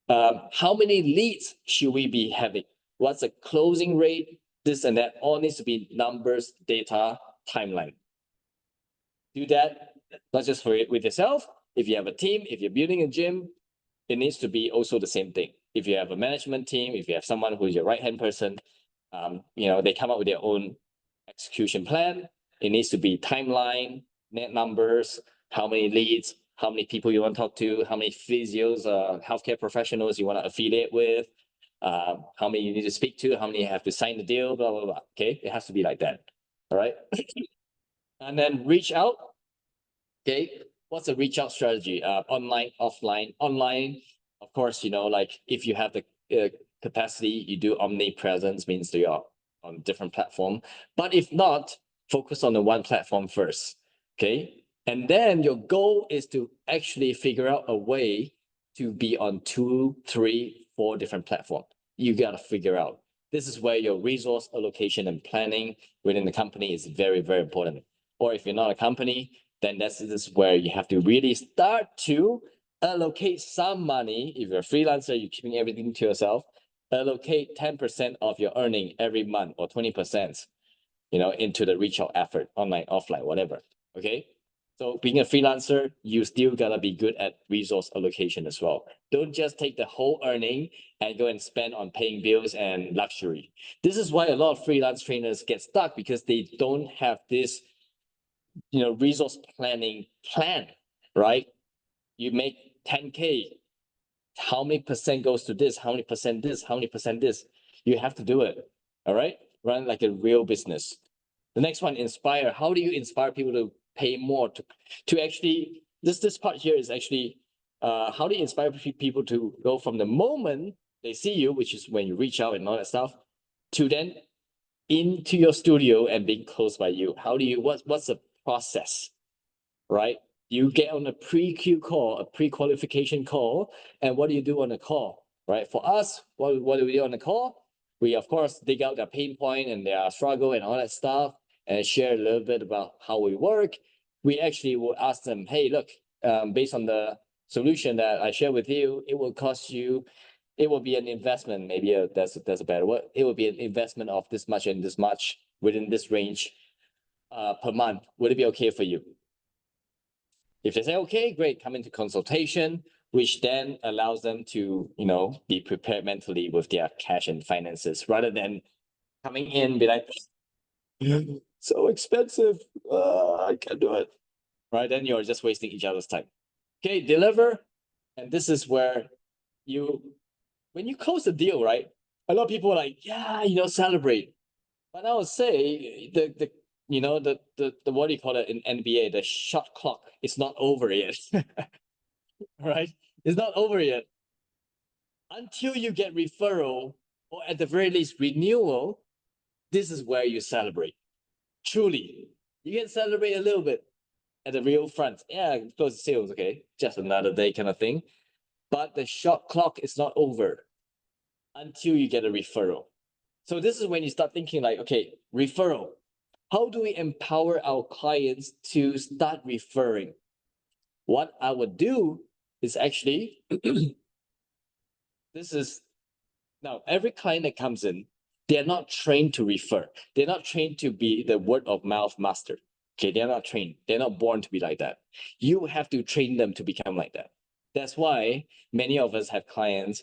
How many leads should we be having? What's the closing rate? This and that all needs to be numbers, data, timeline. Do that not just for it with yourself. If you have a team, if you're building a gym, it needs to be also the same thing. If you have a management team, if you have someone who's your right-hand person, they come up with their own execution plan. It needs to be timeline, net numbers, how many leads, how many people you want to talk to, how many physios, healthcare professionals you want to affiliate with, how many you need to speak to, how many you have to sign the deal, blah, blah, blah. Okay, it has to be like that. All right. And then reach out. Okay, what's a reach out strategy? Online, offline. Online, of course, like if you have the capacity, you do omnipresence, means that you're on different platform. But if not, focus on the one platform first. Okay, and then your goal is to actually figure out a way to be on 2, 3, 4 different platforms. You gotta figure out. This is where your resource allocation and planning within the company is very, very important. Or if you're not a company, then this is where you have to really start to allocate some money. If you're a freelancer, you're keeping everything to yourself, allocate 10% of your earning every month or 20%, into the reach out effort, online, offline, whatever. Okay. So being a freelancer, you still gotta be good at resource allocation as well. Don't just take the whole earning and go and spend on paying bills and luxury. This is why a lot of freelance trainers get stuck, because they don't have this resource planning plan, right? You make 10K. How many percent goes to this? How many percent this? How many percent this? You have to do it. All right. Run like a real business. The next one, inspire. How do you inspire people to pay more to actually, this part here is actually, how do you inspire people to go from the moment they see you, which is when you reach out and all that stuff, to then into your studio and being close by you? How do you, what's the process, right? You get on a pre-queue call, a pre-qualification call, and what do you do on the call, right? For us, what do we do on the call? We, of course, dig out their pain point and their struggle and all that stuff, and share a little bit about how we work. We actually will ask them, hey, look, based on the solution that I share with you, it will cost you, it will be an investment, maybe that's a better word. It will be an investment of this much and this much within this range per month. Would it be okay for you? If they say, okay, great, come into consultation. which then allows them to, be prepared mentally with their cash and finances rather than coming in be like, so expensive, I can't do it. Right? Then you're just wasting each other's time. Okay, deliver. And this is where when you close the deal, right? A lot of people are like, yeah, celebrate. But I would say the what do you call it in NBA? The shot clock is not over yet. Right? It's not over yet. Until you get referral or at the very least renewal, this is where you celebrate. Truly. You can celebrate a little bit at the real front. Yeah, close sales, okay. Just another day kind of thing. But the shot clock is not over until you get a referral. So this is when you start thinking like, okay, referral. How do we empower our clients to start referring? What I would do is actually, this is, now every client that comes in, they're not trained to refer. They're not trained to be the word of mouth master. Okay, they're not trained. They're not born to be like that. You have to train them to become like that. That's why many of us have clients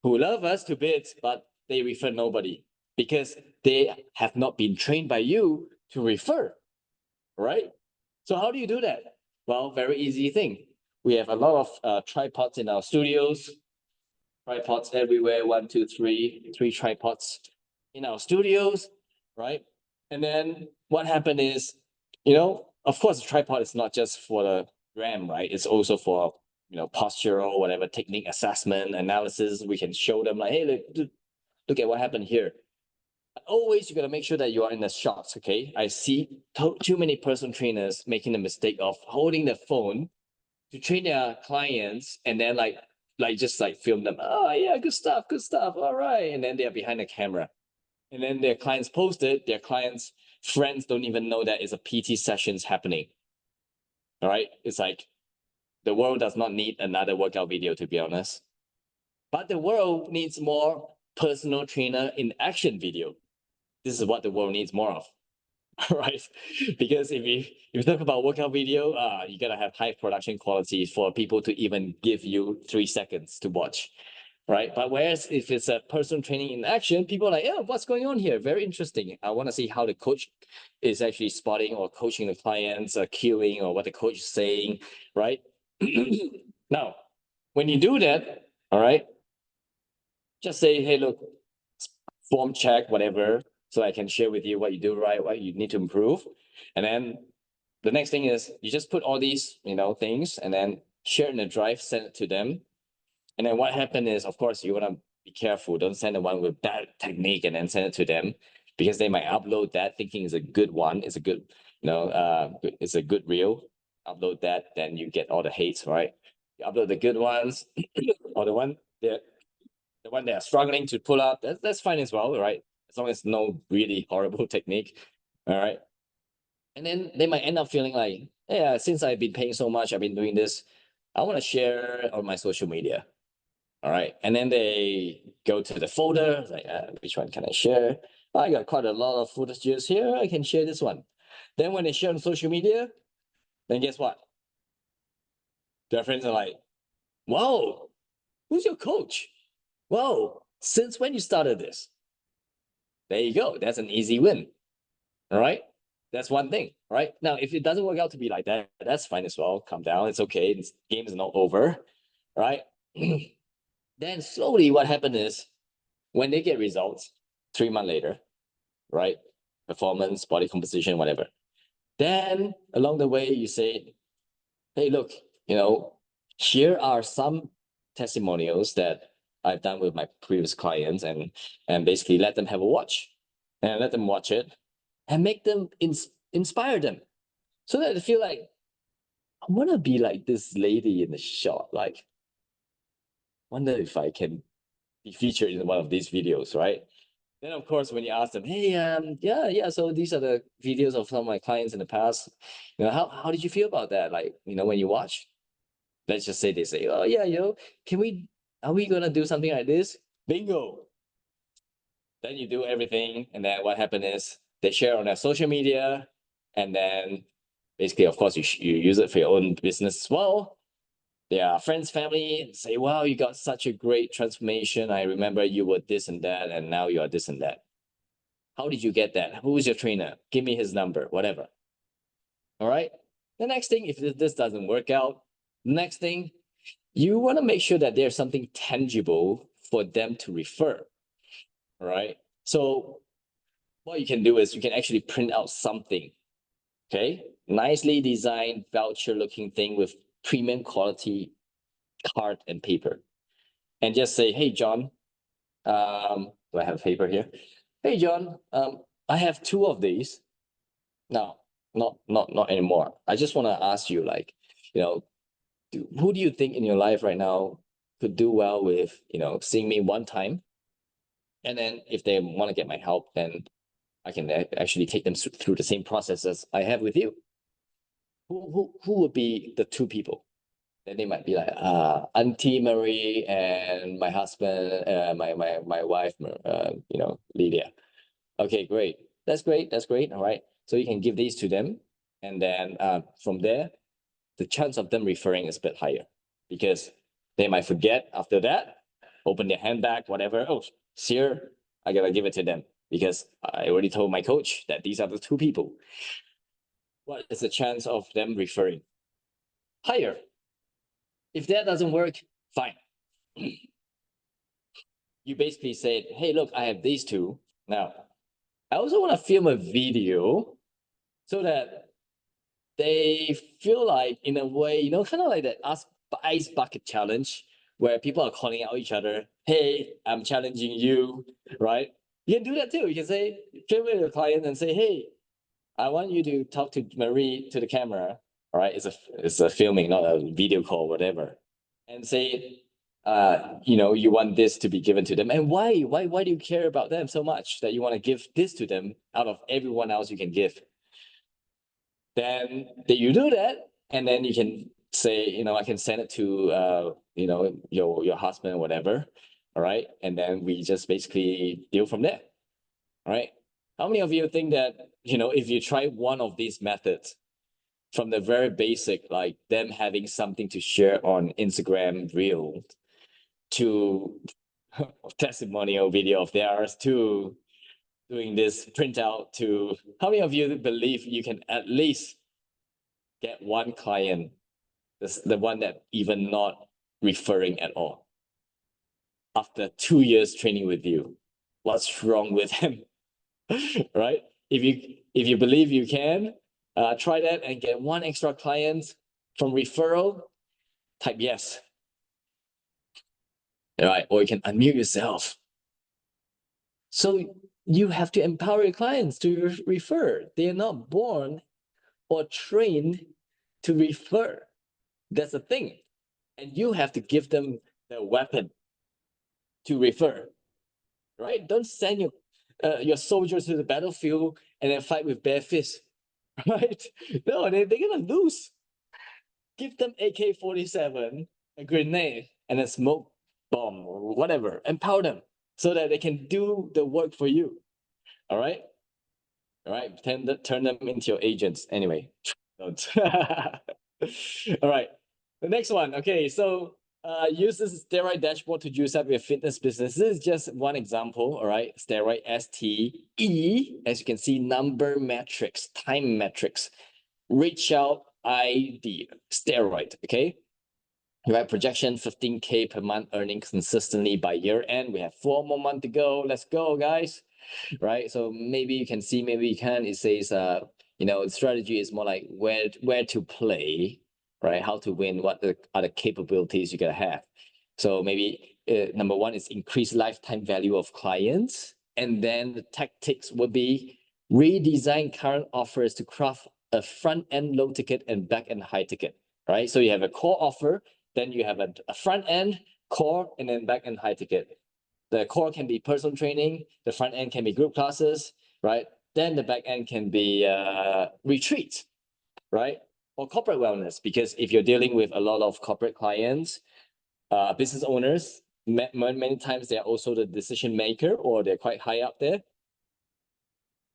who love us to bits, but they refer nobody because they have not been trained by you to refer, right? So how do you do that? Well, very easy thing. We have a lot of tripods in our studios, tripods everywhere, 1, 2, 3, 3 tripods in our studios, right? And then what happened is, of course, the tripod is not just for the gram, right? It's also for postural, whatever technique assessment, analysis. We can show them like, hey, look at what happened here. Always you gotta make sure that you are in the shots, okay? I see too many personal trainers making the mistake of holding the phone to train their clients and then just film them. Oh yeah, good stuff, all right. And then they're behind the camera. And then their clients post it, their clients' friends don't even know that it's a PT sessions happening. All right. It's like the world does not need another workout video, to be honest. But the world needs more personal trainer in action video. This is what the world needs more of. Right? Because if you talk about workout video, you gotta have high production quality for people to even give you 3 seconds to watch. Right. But whereas if it's a personal training in action, people are like, yeah, what's going on here? Very interesting. I want to see how the coach is actually spotting or coaching the clients, or cueing, or what the coach is saying. Right. Now, when you do that, all right, just say, hey, look, form check, whatever, so I can share with you what you do right, what you need to improve. And then the next thing is you just put all these, things and then share in the drive, send it to them. And then what happened is, of course, you want to be careful. Don't send the one with that technique and then send it to them because they might upload that thinking is a good one. It's a good, it's a good reel. Upload that, then you get all the hates, right? You upload the good ones or the one that they are struggling to pull up. That's fine as well, right? As long as no really horrible technique. All right. And then they might end up feeling like, yeah, since I've been paying so much, I've been doing this, I want to share on my social media. All right. And then they go to the folder, like, which one can I share? I got quite a lot of footages here. I can share this one. Then when they share on social media, then guess what? Their friends are like, whoa, who's your coach? Whoa, since when you started this? There you go. That's an easy win. All right. That's one thing, right? Now, if it doesn't work out to be like that, that's fine as well. Calm down. It's okay. This game is not over, right? Then slowly what happened is when they get results 3 months later, right? Performance, body composition, whatever. Then along the way, you say, hey, look, here are some testimonials that I've done with my previous clients and basically let them have a watch and let them watch it and make them inspire them so that they feel like I want to be like this lady in the shot. Like, wonder if I can be featured in one of these videos, right? Then of course, when you ask them, hey, yeah, so these are the videos of some of my clients in the past. How did you feel about that? Like, when you watch, let's just say they say, oh yeah, are we gonna do something like this? Bingo. Then you do everything, and then what happened is they share on their social media, and then basically, of course, you use it for your own business as well. their friends, family, and say, wow, you got such a great transformation. I remember you were this and that, and now you are this and that. How did you get that? Who is your trainer? Give me his number, whatever. All right. The next thing, if this doesn't work out, next thing, you want to make sure that there's something tangible for them to refer. All right. So what you can do is you can actually print out something. Okay. Nicely designed voucher looking thing with premium quality card and paper. And just say, hey, John, do I have paper here? Hey, John, I have two of these. No, not anymore. I just want to ask you, like, you know, who do you think in your life right now could do well with, seeing me one time? And then if they want to get my help, then I can actually take them through the same process as I have with you. Who would be the two people? Then they might be like, Auntie Marie and my husband, my wife, Lydia. Okay, great. That's great. That's great. All right. So you can give these to them, and then from there, the chance of them referring is a bit higher because they might forget after that, open their handbag, whatever. Oh, here, I gotta give it to them because I already told my coach that these are the two people. What is the chance of them referring? Higher. If that doesn't work, fine. You basically said, hey, look, I have these two. Now, I also want to film a video so that they feel like, in a way, kind of like that ice bucket challenge where people are calling out each other. Hey, I'm challenging you, right? You can do that too. You can say, film with your client and say, hey, I want you to talk to Marie to the camera. All right, it's a filming, not a video call, whatever. And say, you want this to be given to them. And why? Why do you care about them so much that you want to give this to them out of everyone else you can give? Then you do that, and then you can say, I can send it to your husband or whatever. All right. And then we just basically deal from there. All right. How many of you think that, if you try one of these methods from the very basic, like them having something to share on Instagram Reel to testimonial video of theirs to doing this printout to how many of you believe you can at least get one client, the one that even not referring at all after 2 years training with you? What's wrong with him? Right? If you believe you can, try that and get one extra client from referral. Type yes. All right, or you can unmute yourself. So you have to empower your clients to refer. They are not born or trained to refer. That's the thing. And you have to give them the weapon to refer, right? Don't send your soldiers to the battlefield and then fight with bare fists, right? No, they're gonna lose. Give them AK-47, a grenade, and a smoke bomb or whatever. Empower them so that they can do the work for you. All right? All right, turn them into your agents. Anyway, don't. All right, the next one. Okay, so use this steroid dashboard to juice up your fitness business. This is just one example. All right, steroid STE. As you can see, number metrics, time metrics, reach out ID, steroid. Okay. Right, projection 15K per month earning consistently by year end. We have 4 more months to go. Let's go, guys. Right. So maybe you can see, maybe you can. It says, the strategy is more like where to play, right? How to win, what are the capabilities you gotta have. So maybe number one is increase lifetime value of clients. And then the tactics would be redesign current offers to craft a front end low ticket and back end high ticket, right? So you have a core offer, then you have a front end, core, and then back end high ticket. The core can be personal training, the front end can be group classes, right? Then the back end can be retreat, right? Or corporate wellness, because if you're dealing with a lot of corporate clients, business owners, many times they're also the decision maker or they're quite high up there.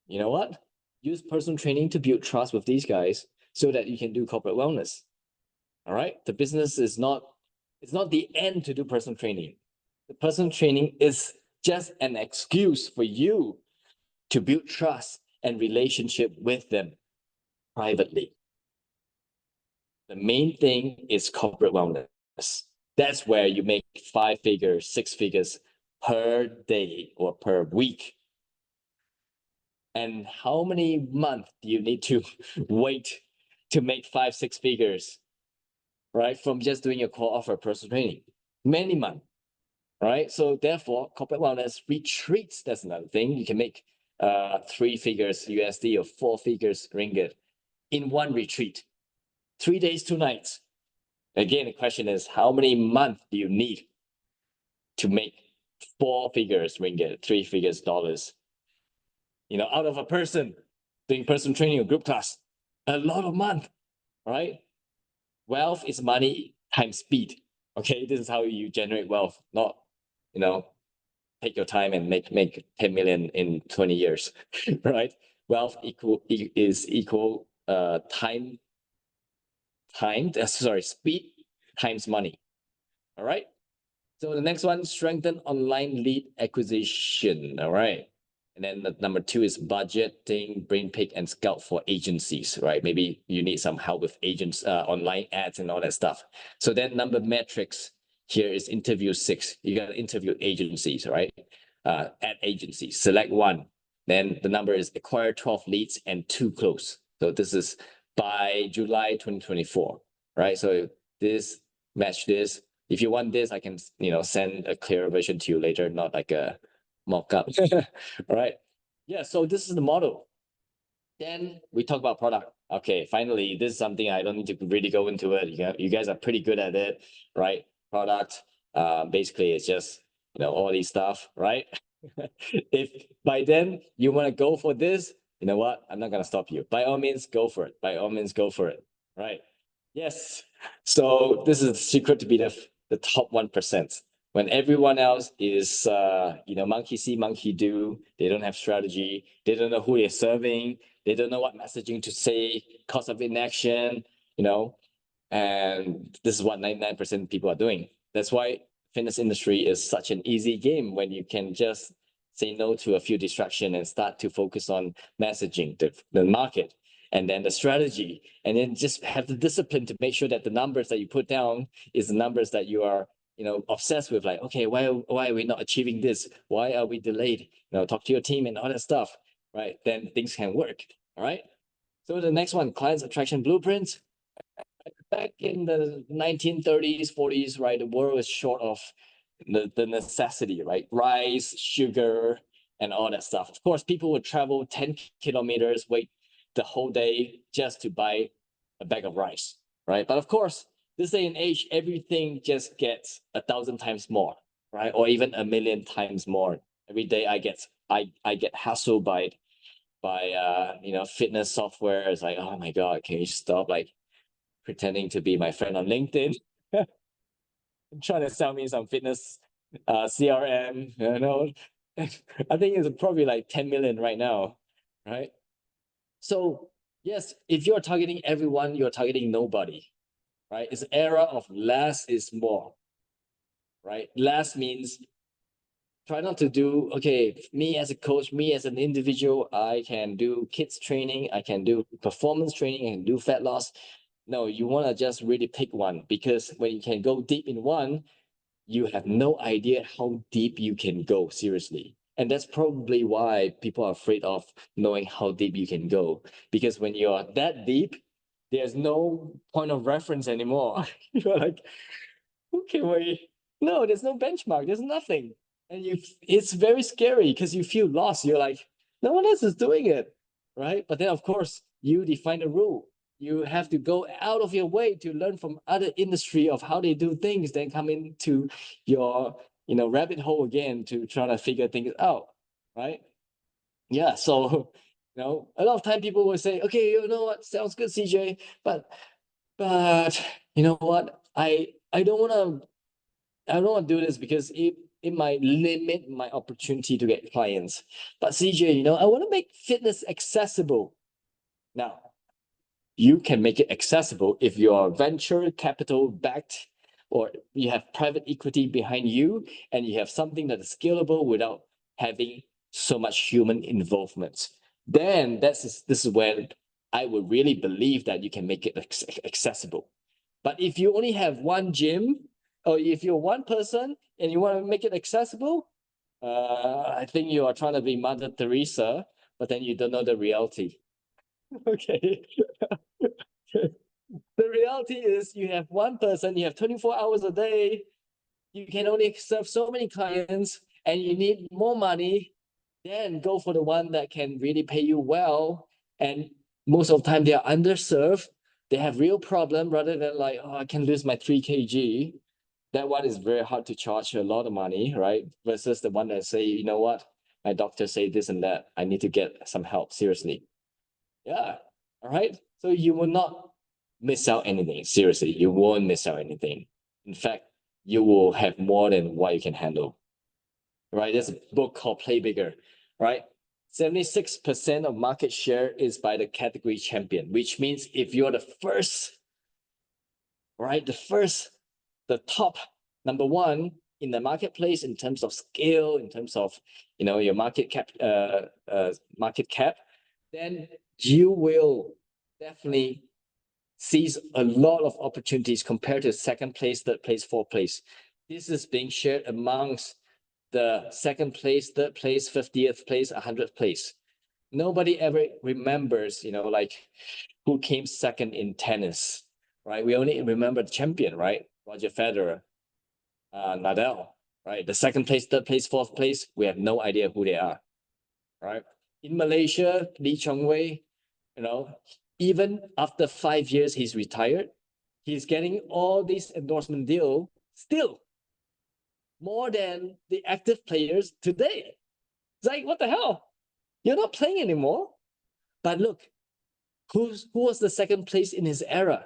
You know what? Use personal training to build trust with these guys so that you can do corporate wellness. All right. The business is not, it's not the end to do personal training. The personal training is just an excuse for you to build trust and relationship with them privately. The main thing is corporate wellness. That's where you make 5 figures, 6 figures per day or per week. And how many months do you need to wait to make 5, 6 figures, right? From just doing a core offer personal training, many months, right? So therefore, corporate wellness retreats. That's another thing. You can make 3 figures USD or 4 figures ringgit in one retreat, 3 days, 2 nights. Again, the question is, how many months do you need to make 4 figures ringgit, 3 figures dollars? Out of a person doing personal training or group class, a lot of month, right? Wealth is money times speed. Okay, this is how you generate wealth, not, take your time and make 10 million in 20 years, right? Wealth is equal speed times money. All right. So the next one, strengthen online lead acquisition. All right. And then the number 2 is budgeting, brain pick, and scout for agencies, right? Maybe you need some help with agents, online ads and all that stuff. So then number metrics here is interview 6. You got to interview agencies, right? Ad agencies, select 1. Then the number is acquire 12 leads and 2 close. So this is by July 2024, right? So this match this. If you want this, I can, send a clearer version to you later, not like a mock-up. All right. Yeah, so this is the model. Then we talk about product. Okay, finally, this is something I don't need to really go into it. You guys are pretty good at it, right? Product, basically it's just, all these stuff, right? If by then you want to go for this, you know what? I'm not gonna stop you. By all means, go for it. By all means, go for it. Right? Yes. So this is the secret to be the top 1%. When everyone else is, monkey see, monkey do, they don't have strategy, they don't know who they're serving, they don't know what messaging to say, cost of inaction, and this is what 99% people are doing. That's why fitness industry is such an easy game when you can just say no to a few distractions and start to focus on messaging, the market, and then the strategy, and then just have the discipline to make sure that the numbers that you put down is the numbers that you are obsessed with. Like, okay, why are we not achieving this? Why are we delayed? Talk to your team and all that stuff, right? Then things can work. All right. So the next one, clients attraction blueprints. Back in the 1930s, 40s, right, the world is short of the necessity, right? Rice, sugar, and all that stuff. Of course, people would travel 10 kilometers, wait the whole day just to buy a bag of rice, right? But of course, this day and age, everything just gets 1,000 times more, right? Or even 1,000,000 times more. Every day I get hassled by fitness software. It's like, oh my God, can you stop pretending to be my friend on LinkedIn, trying to sell me some fitness CRM, I think it's probably like 10 million right now, right? So yes, if you're targeting everyone, you're targeting nobody, right? It's an era of less is more, right? Less means try not to do, okay, me as a coach, me as an individual, I can do kids training, I can do performance training, I can do fat loss. No, you want to just really pick one, because when you can go deep in one, you have no idea how deep you can go, seriously. And that's probably why people are afraid of knowing how deep you can go. Because when you're that deep, there's no point of reference anymore. You're like, okay, wait. No, there's no benchmark, there's nothing. And it's very scary because you feel lost. You're like, no one else is doing it, right? But then, of course, you define the rule. You have to go out of your way to learn from other industry of how they do things, then come into your, rabbit hole again to try to figure things out, right? Yeah, so, a lot of time people will say, okay, you know what, sounds good, CJ, but you know what, I don't want to do this because it might limit my opportunity to get clients. But CJ, I want to make fitness accessible. Now, you can make it accessible if you are venture capital backed, or you have private equity behind you, and you have something that is scalable without having so much human involvement. Then this is where I would really believe that you can make it accessible. But if you only have one gym, or if you're one person and you want to make it accessible, I think you are trying to be Mother Teresa, but then you don't know the reality. Okay. The reality is you have one person, you have 24 hours a day, you can only serve so many clients, and you need more money, then go for the one that can really pay you well. And most of the time they are underserved. They have real problem rather than like, oh, I can lose my 3 kg. That one is very hard to charge a lot of money, right? Versus the one that say, you know what, my doctor say this and that, I need to get some help, seriously. Yeah. All right. So you will not miss out anything. Seriously, you won't miss out anything. In fact, you will have more than what you can handle. Right? There's a book called Play Bigger, right? 76% of market share is by the category champion, which means if you're the first, right? The top number one in the marketplace in terms of scale, in terms of your market cap, then you will definitely seize a lot of opportunities compared to second place, third place, fourth place. This is being shared amongst the second place, third place, 50th place, 100th place. Nobody ever remembers, like who came second in tennis, right? We only remember the champion, right? Roger Federer, Nadal, right? The second place, third place, fourth place, we have no idea who they are, right? In Malaysia, Lee Chong Wei, even after 5 years he's retired, he's getting all these endorsement deal still more than the active players today. It's like, what the hell? You're not playing anymore. But look, who was the second place in his era?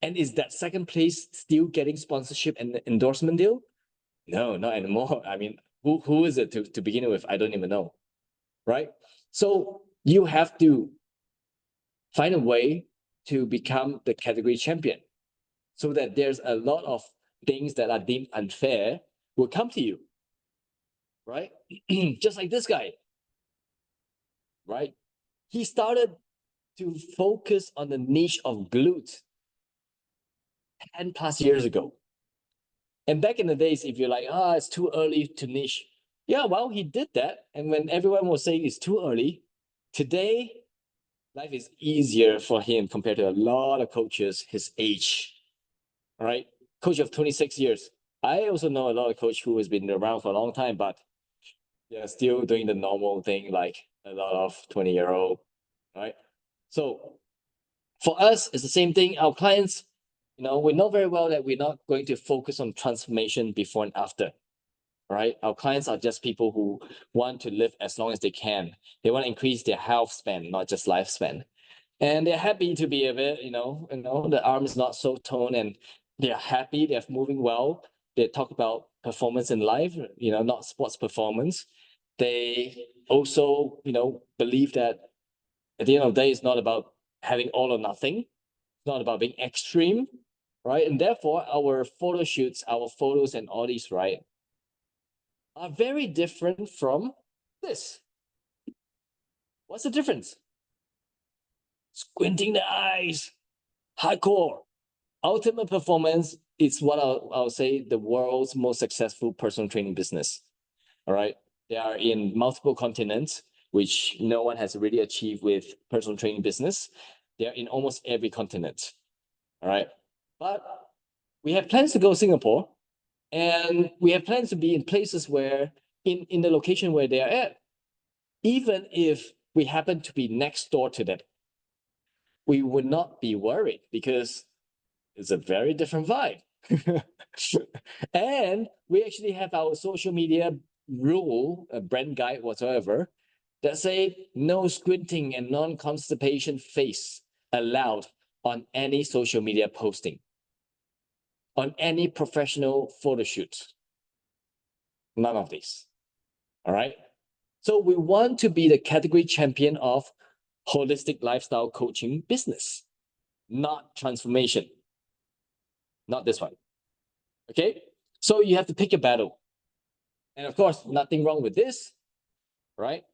And is that second place still getting sponsorship and endorsement deal? No, not anymore. I mean, who is it to begin with? I don't even know. Right? So you have to find a way to become the category champion so that there's a lot of things that are deemed unfair will come to you. Right? Just like this guy. Right? He started to focus on the niche of glutes 10 plus years ago. And back in the days, if you're like, it's too early to niche. Yeah, well, he did that. And when everyone was saying it's too early, today, life is easier for him compared to a lot of coaches his age. All right. Coach of 26 years. I also know a lot of coach who has been around for a long time, but they're still doing the normal thing like a lot of 20-year-old. Right. So for us, it's the same thing. Our clients, we know very well that we're not going to focus on transformation before and after. Right? Our clients are just people who want to live as long as they can. They want to increase their health span, not just lifespan. And they're happy to be a bit, the arm is not so toned, and they're happy, they're moving well. They talk about performance in life, not sports performance. They also, believe that at the end of the day, it's not about having all or nothing. It's not about being extreme, right? And therefore, our photo shoots, our photos and all these, right, are very different from this. What's the difference? Squinting the eyes, hardcore. Ultimate Performance is what I'll say the world's most successful personal training business. All right. They are in multiple continents, which no one has really achieved with personal training business. They're in almost every continent. All right. But we have plans to go to Singapore, and we have plans to be in places where in the location where they are at. Even if we happen to be next door to them, we would not be worried because it's a very different vibe. And we actually have our social media rule, a brand guide whatsoever, that say no squinting and non-constipation face allowed on any social media posting, on any professional photo shoot. None of these. All right. So we want to be the category champion of holistic lifestyle coaching business, not transformation. Not this one. Okay, so you have to pick a battle. And of course, nothing wrong with this, right?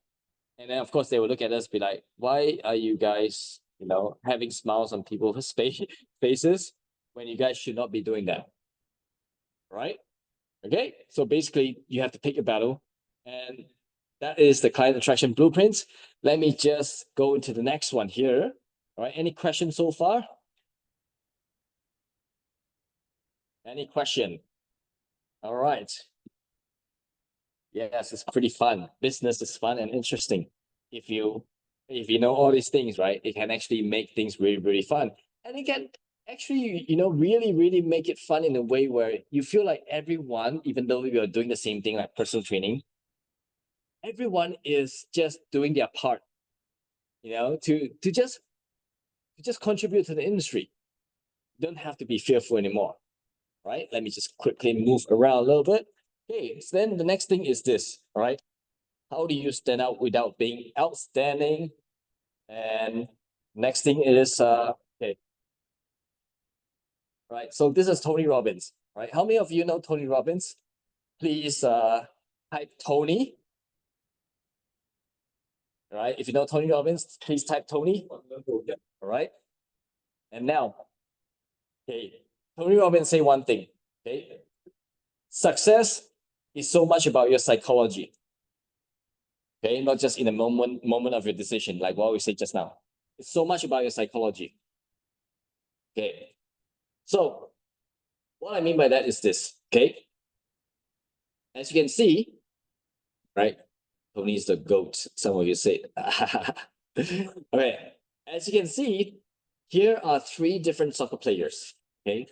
And then of course they will look at us, be like, why are you guys, having smiles on people's faces when you guys should not be doing that? Right? Okay, so basically you have to pick a battle, and that is the client attraction blueprint. Let me just go into the next one here. All right, any questions so far? Any question? All right. Yes, it's pretty fun. Business is fun and interesting. If you know all these things, right, it can actually make things really, really fun. And it can actually, really, really make it fun in a way where you feel like everyone, even though you're doing the same thing like personal training, everyone is just doing their part, to just contribute to the industry. You don't have to be fearful anymore. Right? Let me just quickly move around a little bit. Okay, so then the next thing is this, all right? How do you stand out without being outstanding? And next thing is okay. Right. So this is Tony Robbins, right? How many of you know Tony Robbins? Please type Tony. All right. If you know Tony Robbins, please type Tony. All right. And now, okay, Tony Robbins say one thing. Okay. Success is so much about your psychology. Okay, not just in the moment of your decision, like what we said just now. It's so much about your psychology. Okay. So what I mean by that is this. Okay. As you can see, right? Tony's the GOAT, some of you say. Okay. As you can see, here are three different soccer players. Okay.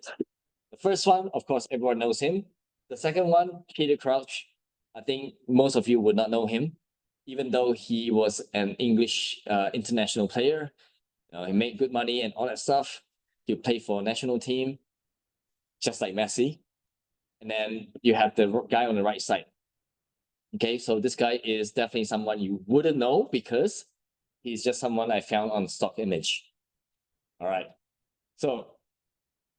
The first one, of course, everyone knows him. The second one, Peter Crouch. I think most of you would not know him, even though he was an English international player. He made good money and all that stuff. He played for a national team, just like Messi. And then you have the guy on the right side. Okay, so this guy is definitely someone you wouldn't know because he's just someone I found on Stock Image. All right. So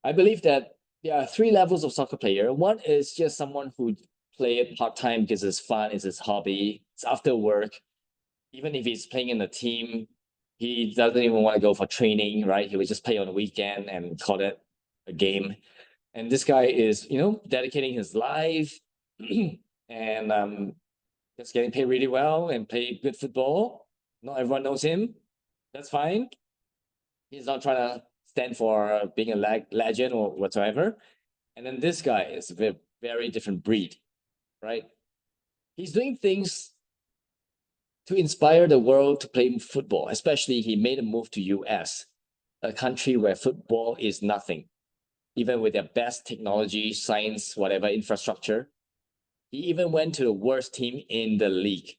I believe that there are three levels of soccer player. One is just someone who play it part-time because it's fun, it's his hobby, it's after work. Even if he's playing in a team, he doesn't even want to go for training, right? He would just play on the weekend and call it a game. And this guy is, dedicating his life and just getting paid really well and play good football. Not everyone knows him. That's fine. He's not trying to stand for being a legend or whatsoever. And then this guy is a very, very different breed, right? He's doing things to inspire the world to play football. Especially he made a move to US, a country where football is nothing. Even with their best technology, science, whatever infrastructure, he even went to the worst team in the league.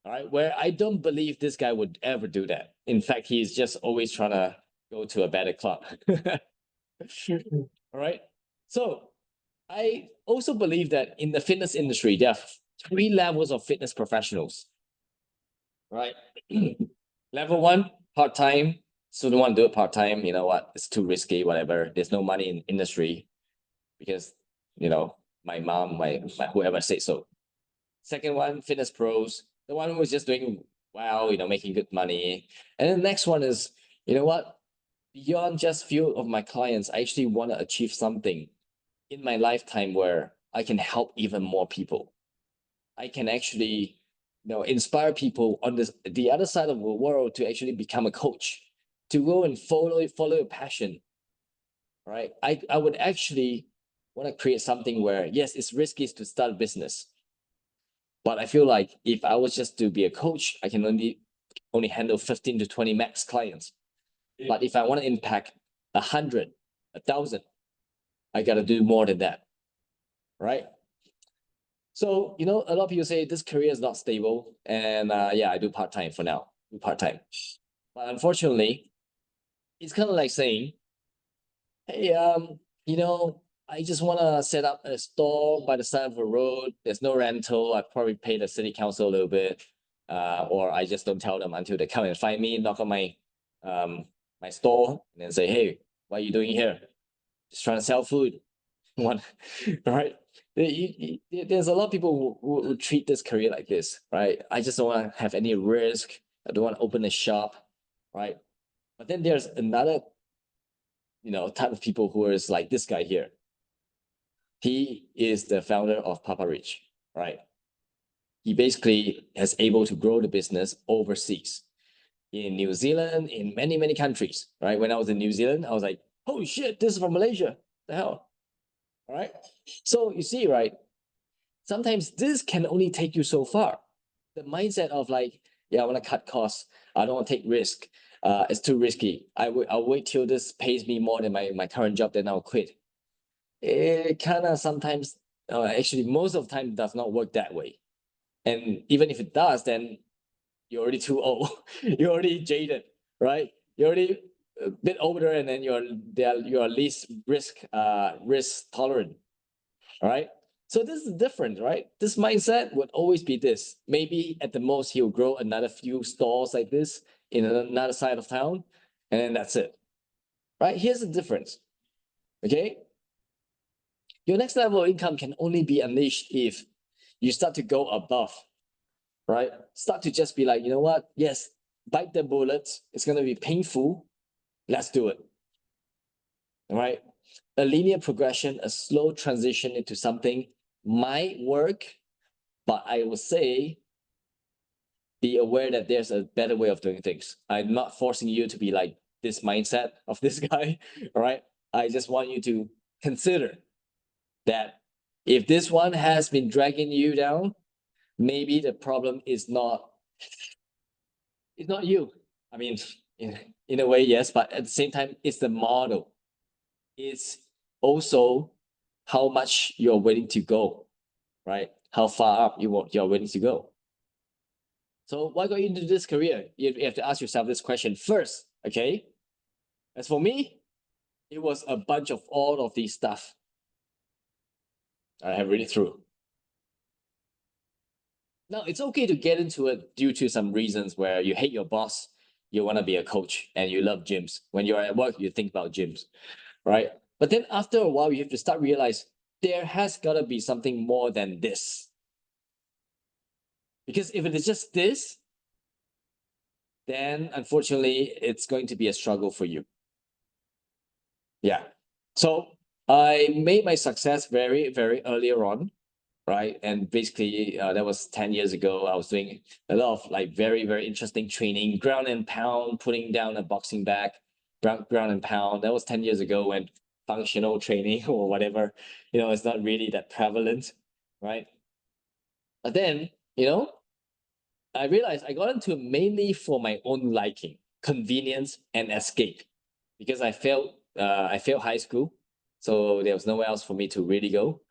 All right, where I don't believe this guy would ever do that. In fact, he's just always trying to go to a better club. All right. So I also believe that in the fitness industry, there are three levels of fitness professionals. Right. Level one, part-time. So don't want to do it part-time. You know what? It's too risky, whatever. There's no money in industry because, my mom, my whoever said so. Second one, fitness pros. The one who was just doing well, making good money. And then the next one is, you know what? Beyond just few of my clients, I actually want to achieve something in my lifetime where I can help even more people. I can actually, inspire people on the other side of the world to actually become a coach, to go and follow your passion. Right? I would actually want to create something where, yes, it's risky to start a business. But I feel like if I was just to be a coach, I can only handle 15 to 20 max clients. But if I want to impact 100, 1,000, I got to do more than that. Right? So, a lot of people say this career is not stable. And yeah, I do part-time for now. Do part-time. But unfortunately, it's kind of like saying, hey, I just want to set up a store by the side of a road. There's no rental. I probably pay the city council a little bit. or I just don't tell them until they come and find me, knock on my store, and then say, "Hey, what are you doing here? Just trying to sell food." One, right? There's a lot of people who treat this career like this, right? I just don't want to have any risk. I don't want to open a shop, right? But then there's another, type of people who is like this guy here. He is the founder of Papa Rich, right? He basically has able to grow the business overseas in New Zealand, in many, many countries, right? When I was in New Zealand, I was like, "Holy shit, this is from Malaysia. The hell?" All right. So you see, right? Sometimes this can only take you so far. The mindset of like, yeah, I want to cut costs. I don't want to take risk. It's too risky. I'll wait till this pays me more than my current job, then I'll quit. It kind of sometimes, actually, most of the time does not work that way. And even if it does, then you're already too old. You're already jaded, right? You're already a bit older, and then you're least risk tolerant. All right. So this is different, right? This mindset would always be this. Maybe at the most he'll grow another few stores like this in another side of town, and then that's it. Right? Here's the difference. Okay. Your next level of income can only be unleashed if you start to go above, right? Start to just be like, you know what? Yes, bite the bullets. It's gonna be painful. Let's do it. All right. A linear progression, a slow transition into something might work, but I will say be aware that there's a better way of doing things. I'm not forcing you to be like this mindset of this guy, all right? I just want you to consider that if this one has been dragging you down, maybe the problem is not it's not you. I mean, in a way, yes, but at the same time, it's the model. It's also how much you're willing to go, right? How far up you're willing to go. So why got you into this career? You have to ask yourself this question first, okay? As for me, it was a bunch of all of these stuff I have read it through. Now, it's okay to get into it due to some reasons where you hate your boss, you want to be a coach, and you love gyms. When you're at work, you think about gyms, right? But then after a while, you have to start realize there has got to be something more than this. Because if it is just this, then unfortunately, it's going to be a struggle for you. Yeah. So I made my success very, very earlier on, right? And basically, that was 10 years ago. I was doing a lot of like very, very interesting training, ground and pound, putting down a boxing bag, ground and pound. That was 10 years ago when functional training or whatever, it's not really that prevalent, right? But then, I realized I got into mainly for my own liking, convenience, and escape, because I failed high school, so there was nowhere else for me to really go,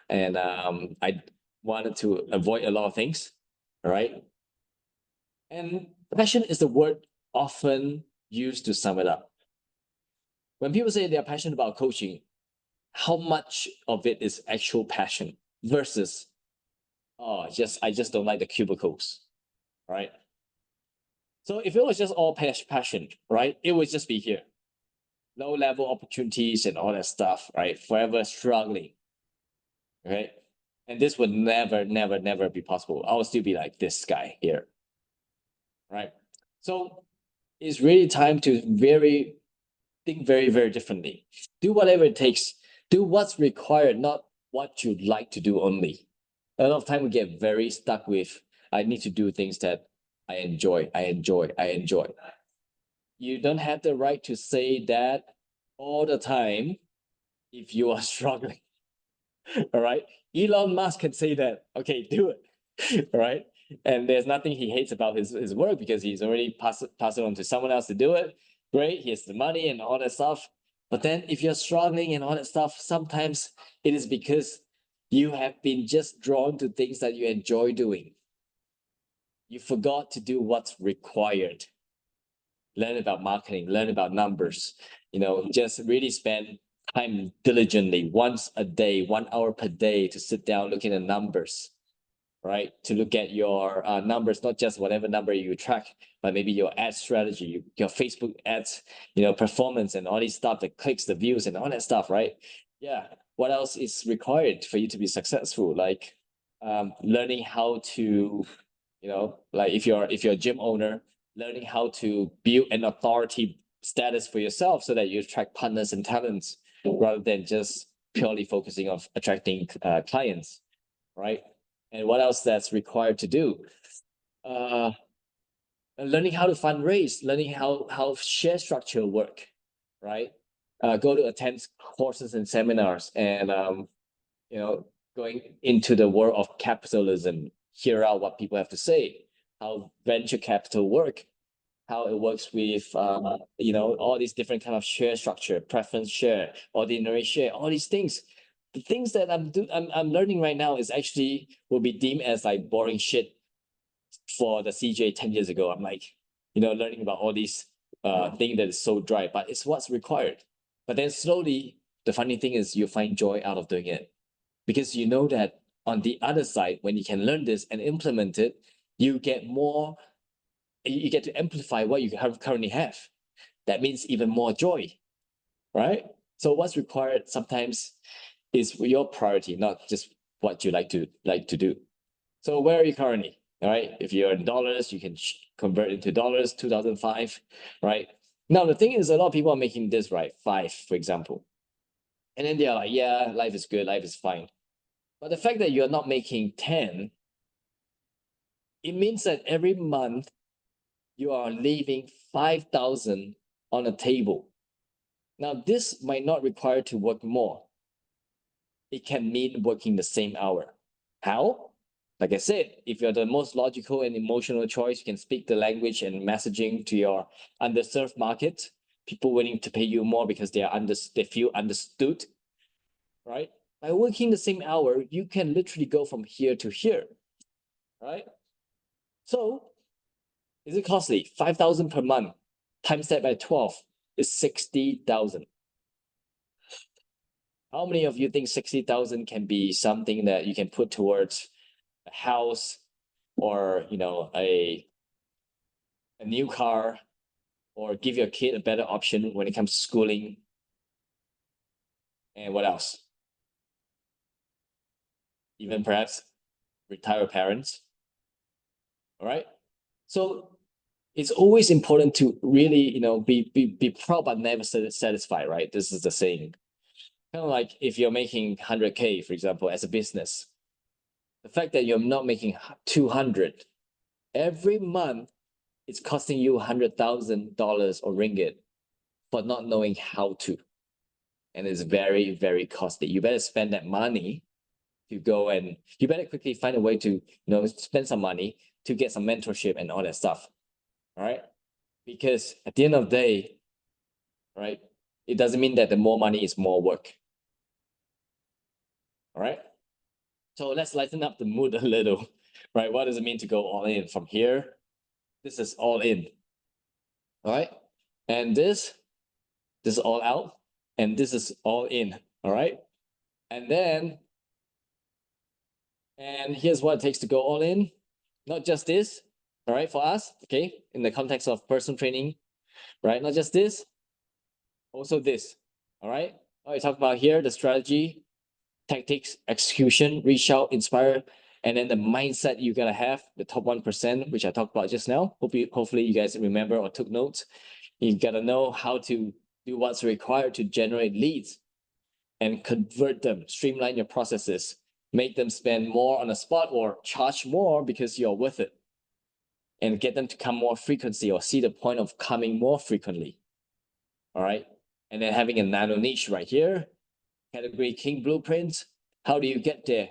and I wanted to avoid a lot of things, right? And passion is the word often used to sum it up. When people say they're passionate about coaching, how much of it is actual passion versus, oh, I just don't like the cubicles, right? So if it was just all passion, right, it would just be here. Low level opportunities and all that stuff, right? Forever struggling, right? And this would never, never, never be possible. I would still be like this guy here, right? So it's really time to think very, very differently. Do whatever it takes. Do what's required, not what you'd like to do only. A lot of time we get very stuck with, I need to do things that I enjoy. You don't have the right to say that all the time if you are struggling. All right. Elon Musk can say that. Okay, do it. All right. And there's nothing he hates about his work because he's already passed it on to someone else to do it. Great. He has the money and all that stuff. But then if you're struggling and all that stuff, sometimes it is because you have been just drawn to things that you enjoy doing. You forgot to do what's required. Learn about marketing, learn about numbers, just really spend time diligently once a day, 1 hour per day to sit down looking at numbers. right? To look at your numbers, not just whatever number you track, but maybe your ad strategy, your Facebook ads, performance and all these stuff, the clicks, the views and all that stuff, right? Yeah. What else is required for you to be successful? Like learning how to, like if you're a gym owner, learning how to build an authority status for yourself so that you attract partners and talents rather than just purely focusing on attracting clients, right? And what else that's required to do? Learning how to fundraise, learning how share structure work, right? Go to attend courses and seminars, and going into the world of capitalism, hear out what people have to say, how venture capital work, how it works with all these different kind of share structure, preference share, ordinary share, all these things. The things that I'm learning right now is actually will be deemed as like boring shit for the CJ 10 years ago. I'm like, learning about all these thing that is so dry, but it's what's required. But then slowly, the funny thing is you find joy out of doing it. Because you know that on the other side, when you can learn this and implement it, you get more, you get to amplify what you currently have. That means even more joy, right? So what's required sometimes is your priority, not just what you like to do. So where are you currently? All right. If you're in dollars, you can convert into dollars, 2005, right? Now, the thing is, a lot of people are making this, right? 5, for example. And then they're like, yeah, life is good, life is fine. But the fact that you're not making 10, it means that every month you are leaving 5,000 on a table. Now, this might not require to work more. It can mean working the same hour. How? Like I said, if you're the most logical and emotional choice, you can speak the language and messaging to your underserved market, people willing to pay you more because they feel understood, right? By working the same hour, you can literally go from here to here, right? So, is it costly? 5,000 per month times that by 12 is 60,000. How many of you think 60,000 can be something that you can put towards a house or a new car, or give your kid a better option when it comes to schooling? And what else? Even perhaps retire parents. All right. So it's always important to really, be proud but never satisfied, right? This is the saying. Kind of like if you're making 100K, for example, as a business, the fact that you're not making 200 every month, it's costing you $100,000 or ringgit for not knowing how to. And it's very, very costly. You better spend that money to go, and you better quickly find a way to, spend some money to get some mentorship and all that stuff. All right. Because at the end of the day, right, it doesn't mean that the more money is more work. All right. So let's lighten up the mood a little, right? What does it mean to go all in from here? This is all in. All right. And this is all out. And this is all in. All right. And then, and here's what it takes to go all in. Not just this. All right. For us, okay, in the context of personal training, right? Not just this, also this. All right. I talk about here the strategy, tactics, execution, reach out, inspire, and then the mindset you gotta have, the top 1%, which I talked about just now. Hopefully you guys remember or took notes. You gotta know how to do what's required to generate leads and convert them, streamline your processes, make them spend more on a spot or charge more because you're worth it, and get them to come more frequency or see the point of coming more frequently. All right. And then having a nano niche right here, category king blueprint. How do you get there?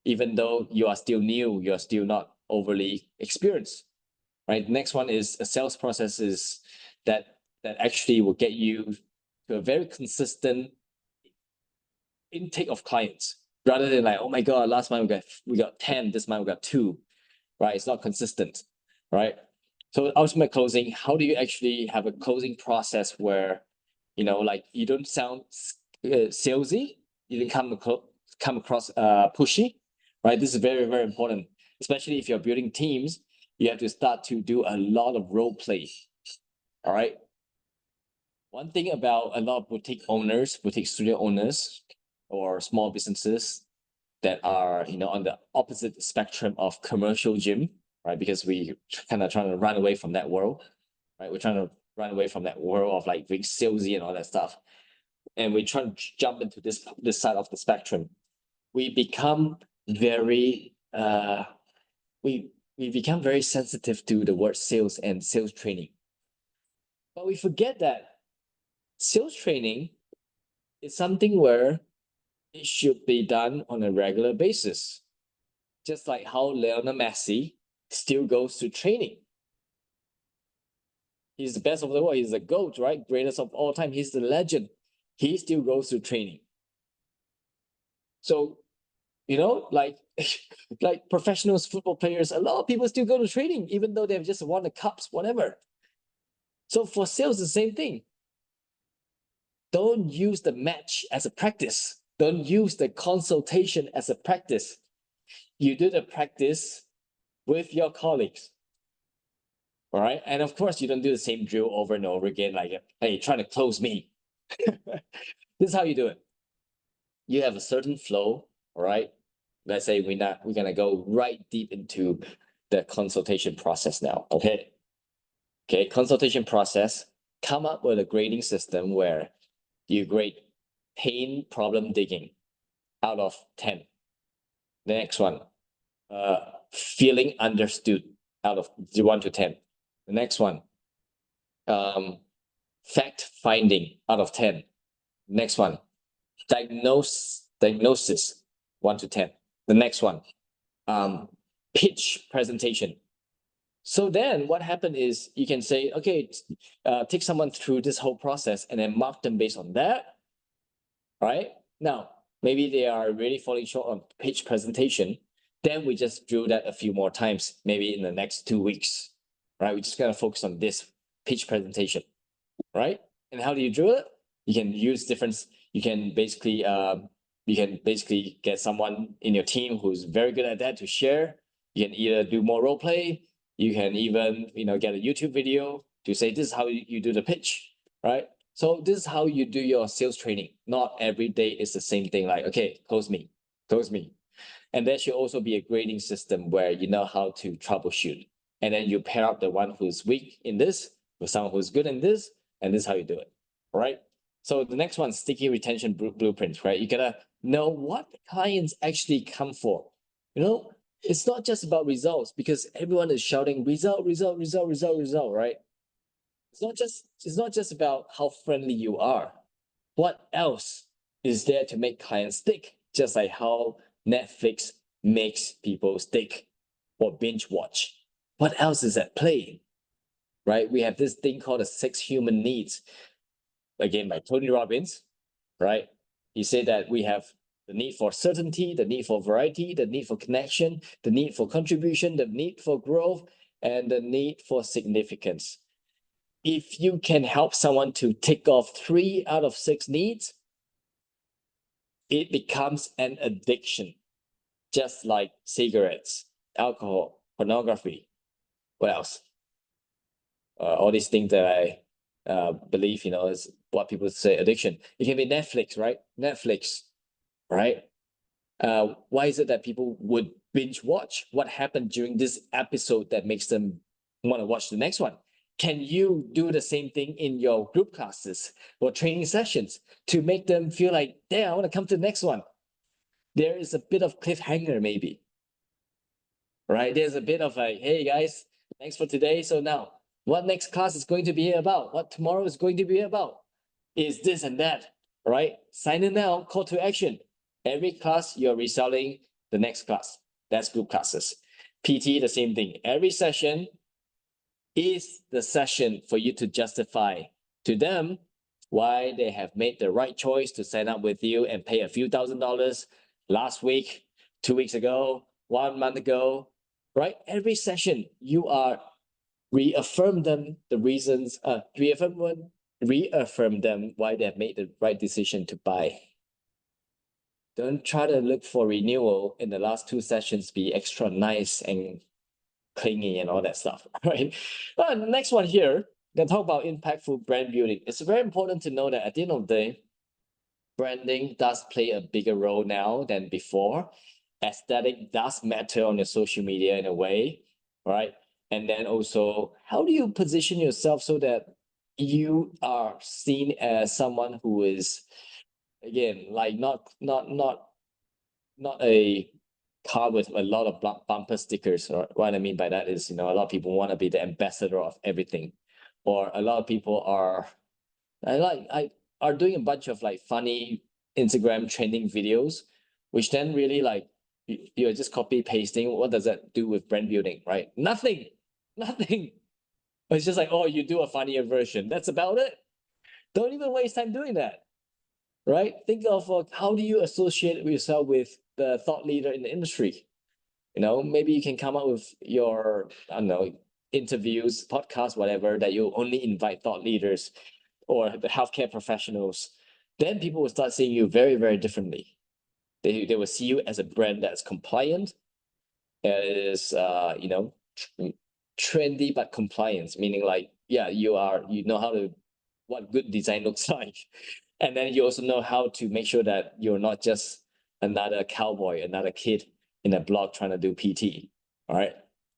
Even though you are still new, you're still not overly experienced, right? Next one is a sales processes that actually will get you to a very consistent intake of clients, rather than like, oh my God, last month we got 10, this month we got 2, right? It's not consistent, right? So ultimate closing, how do you actually have a closing process where, like you don't sound salesy, you didn't come across pushy, right? This is very, very important. especially if you're building teams, you have to start to do a lot of role play. All right. One thing about a lot of boutique owners, boutique studio owners, or small businesses that are, on the opposite spectrum of commercial gym, right? Because we kind of trying to run away from that world, right? We're trying to run away from that world of like being salesy and all that stuff. And we try to jump into this side of the spectrum. We become very we become very sensitive to the word sales and sales training. But we forget that sales training is something where it should be done on a regular basis. Just like how Lionel Messi still goes to training. He's the best of the world. He's the GOAT, right? Greatest of all time. He's the legend. He still goes to training. So, like like professional football players, a lot of people still go to training, even though they've just won the cups, whatever. So for sales, the same thing. Don't use the match as a practice. Don't use the consultation as a practice. You do the practice with your colleagues. All right. And of course, you don't do the same drill over and over again, like, hey, trying to close me. This is how you do it. You have a certain flow, all right? Let's say we're gonna go right deep into the consultation process now. Okay. Okay, consultation process, come up with a grading system where you grade pain problem digging out of 10. The next one, feeling understood out of 1 to 10. The next one, fact finding out of 10. Next one, diagnosis 1 to 10. The next one, pitch presentation. So then what happened is you can say, okay, take someone through this whole process and then mark them based on that, right? Now, maybe they are really falling short on pitch presentation. Then we just drill that a few more times, maybe in the next 2 weeks, right? We just gotta focus on this pitch presentation, right? And how do you drill it? You can use different, you can basically get someone in your team who's very good at that to share. You can either do more role play. You can even, get a YouTube video to say, this is how you do the pitch, right? So this is how you do your sales training. Not every day is the same thing. Like, okay, close me. And there should also be a grading system where you know how to troubleshoot. And then you pair up the one who's weak in this with someone who's good in this, and this is how you do it, all right? So the next one, sticky retention blueprint, right? You gotta know what clients actually come for. It's not just about results, because everyone is shouting result, right? It's not just about how friendly you are. What else is there to make clients stick? Just like how Netflix makes people stick or binge watch. What else is at play? Right? We have this thing called the 6 human needs, again by Tony Robbins, right? He said that we have the need for certainty, the need for variety, the need for connection, the need for contribution, the need for growth, and the need for significance. If you can help someone to tick off 3 out of 6 needs, it becomes an addiction, just like cigarettes, alcohol, pornography. What else? All these things that I believe, is what people say addiction. It can be Netflix, right? Netflix, right? Why is it that people would binge watch? What happened during this episode that makes them want to watch the next one? Can you do the same thing in your group classes or training sessions to make them feel like, damn, I want to come to the next one? There is a bit of cliffhanger, maybe, right? There's a bit of like, hey guys, thanks for today. So now, what next class is going to be about? What tomorrow is going to be about? Is this and that, right? Sign in now, call to action. Every class you're reselling the next class. That's group classes. PT, the same thing. Every session is the session for you to justify to them why they have made the right choice to sign up with you and pay a few $1,000s last week, 2 weeks ago, 1 month ago, right? Every session you are reaffirm them the reasons, reaffirm them why they have made the right decision to buy. Don't try to look for renewal in the last 2 sessions, be extra nice and clingy and all that stuff, right? But next one here, then talk about impactful brand building. It's very important to know that at the end of the day, branding does play a bigger role now than before. Aesthetic does matter on your social media in a way, right? And then also, how do you position yourself so that you are seen as someone who is, again, like not a car with a lot of bumper stickers. Or what I mean by that is, a lot of people want to be the ambassador of everything, or a lot of people are doing a bunch of like funny Instagram trending videos, which then really like you're just copy pasting. What does that do with brand building, right? Nothing, nothing. It's just like, oh, you do a funnier version. That's about it. Don't even waste time doing that, right? Think of how do you associate yourself with the thought leader in the industry? Maybe you can come up with your, I don't know, interviews, podcasts, whatever, that you only invite thought leaders or the healthcare professionals. Then people will start seeing you very, very differently. They will see you as a brand that's compliant, is trendy but compliance, meaning like, yeah, you know how to what good design looks like. And then you also know how to make sure that you're not just another cowboy, another kid in a blog trying to do PT. All right.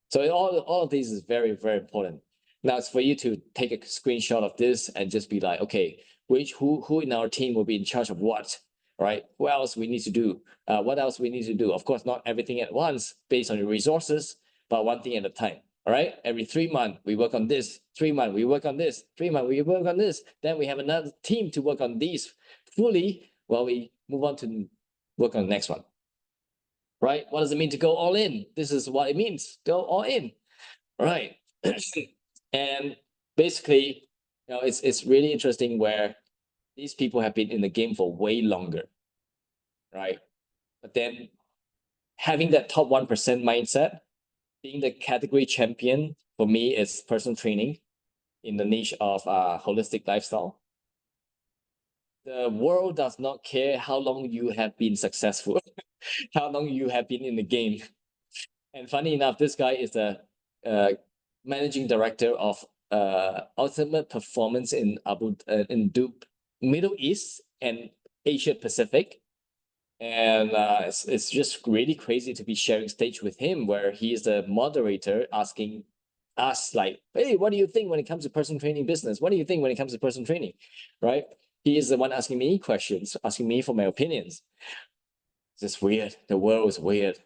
So all of these is very, very important. Now it's for you to take a screenshot of this and just be like, okay, who in our team will be in charge of what, right? Who else we need to do? What else we need to do? Of course, not everything at once based on your resources, but one thing at a time. All right. Every 3 months, we work on this. 3 months, we work on this. 3 months, we work on this. Then we have another team to work on these fully while we move on to work on the next one. Right? What does it mean to go all in? This is what it means. Go all in. Right. And basically, it's really interesting where these people have been in the game for way longer. Right. But then having that top 1% mindset, being the category champion for me is personal training in the niche of holistic lifestyle. The world does not care how long you have been successful, how long you have been in the game. And funny enough, this guy is the managing director of Ultimate Performance in Middle East and Asia Pacific. And it's just really crazy to be sharing stage with him, where he is the moderator asking us like, hey, what do you think when it comes to personal training business? What do you think when it comes to personal training, right? He is the one asking me questions, asking me for my opinions. It's just weird. The world is weird.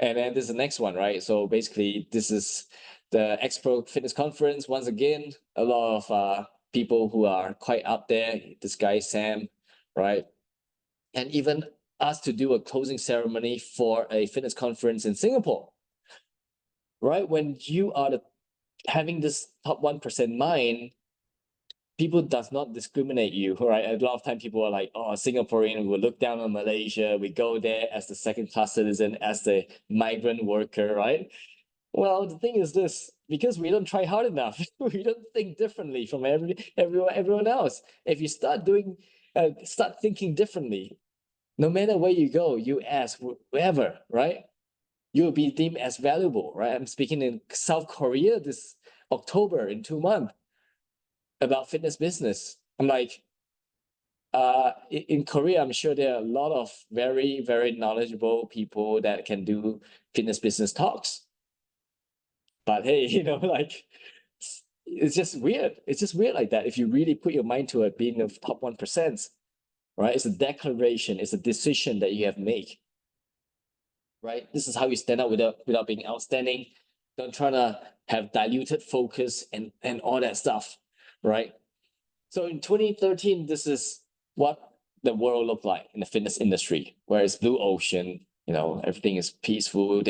And then this is the next one, right? So basically, this is the Expo Fitness Conference. Once again, a lot of people who are quite out there. This guy, Sam, right? And even asked to do a closing ceremony for a fitness conference in Singapore. Right? When you are having this top 1% mind, people does not discriminate you, right? A lot of time people are like, oh, Singaporean will look down on Malaysia. We go there as the second-class citizen, as the migrant worker, right? Well, the thing is this, because we don't try hard enough, we don't think differently from everyone else. If you start thinking differently, no matter where you go, you ask wherever, right? You will be deemed as valuable, right? I'm speaking in South Korea this October in 2 months about fitness business. I'm like, in Korea, I'm sure there are a lot of very, very knowledgeable people that can do fitness business talks. But hey, like, it's just weird. It's just weird like that. If you really put your mind to it, being the top 1%, right? It's a declaration, it's a decision that you have made. Right? This is how you stand out without being outstanding. Don't try to have diluted focus and all that stuff, right? So in 2013, this is what the world looked like in the fitness industry, where it's blue ocean, everything is peaceful.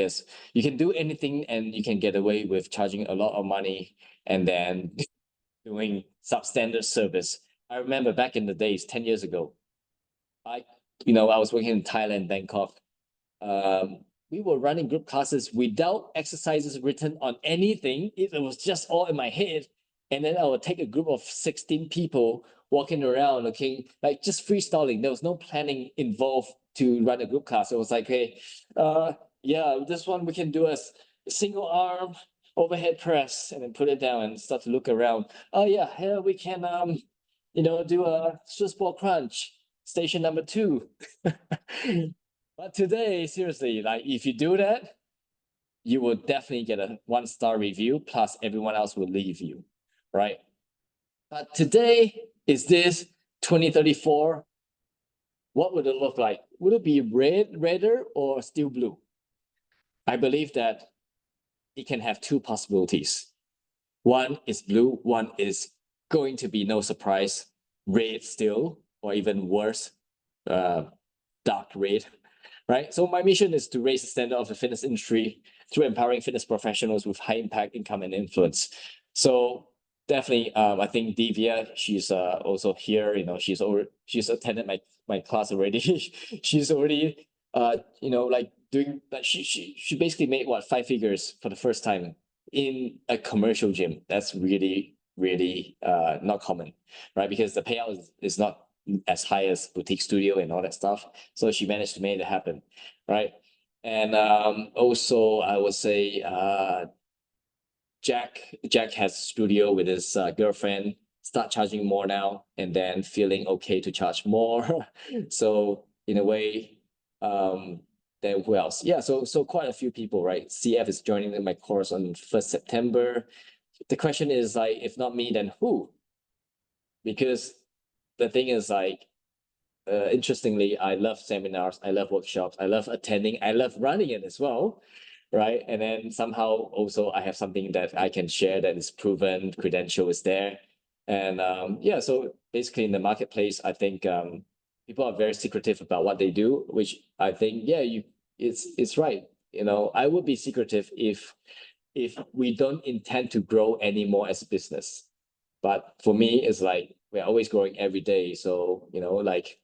You can do anything and you can get away with charging a lot of money and then doing substandard service. I remember back in the days, 10 years ago, I was working in Thailand, Bangkok. We were running group classes without exercises written on anything. It was just all in my head. And then I would take a group of 16 people walking around looking like just freestyling. There was no planning involved to run a group class. It was like, hey, yeah, this one we can do a single arm overhead press and then put it down and start to look around. Oh yeah, here we can do a Swiss ball crunch, station number 2. But today, seriously, like if you do that, you will definitely get a 1-star review, plus everyone else will leave you, right? But today, is this 2034? What would it look like? Would it be redder or still blue? I believe that it can have two possibilities. One is blue, one is going to be, no surprise, red still, or even worse, dark red, right? So my mission is to raise the standard of the fitness industry through empowering fitness professionals with high impact, income, and influence. So definitely, I think Divya, she's also here. She's attended my class already. She's already like doing like she basically made what 5 figures for the first time in a commercial gym. That's really really not common, right? Because the payout is not as high as boutique studio and all that stuff. So she managed to make it happen, right? And also I would say Jack has a studio with his girlfriend, start charging more now, and then feeling okay to charge more. So in a way, then who else? Yeah, so quite a few people, right? CF is joining my course on 1st September. The question is like, if not me, then who? Because the thing is like, interestingly, I love seminars, I love workshops, I love attending, I love running it as well, right? And then somehow also I have something that I can share that is proven, credential is there. And yeah, so basically in the marketplace, I think people are very secretive about what they do, which I think, yeah, it's right. I would be secretive if we don't intend to grow anymore as a business. But for me, it's like we're always growing every day. So, like,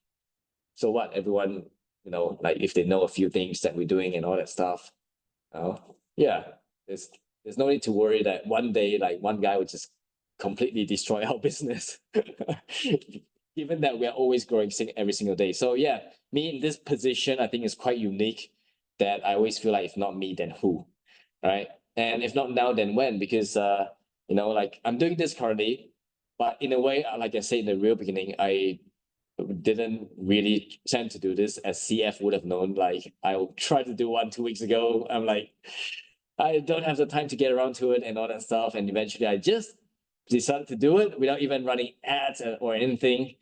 so what? Everyone, like if they know a few things that we're doing and all that stuff, yeah, there's no need to worry that one day, like one guy would just completely destroy our business. Given that we're always growing every single day. So yeah, me in this position, I think is quite unique that I always feel like if not me, then who? Right. And if not now, then when? Because like I'm doing this currently, but in a way, like I said in the real beginning, I didn't really tend to do this as CF would have known. Like I tried to do one 2 weeks ago. I'm like, I don't have the time to get around to it and all that stuff. And eventually I just decided to do it without even running ads or anything.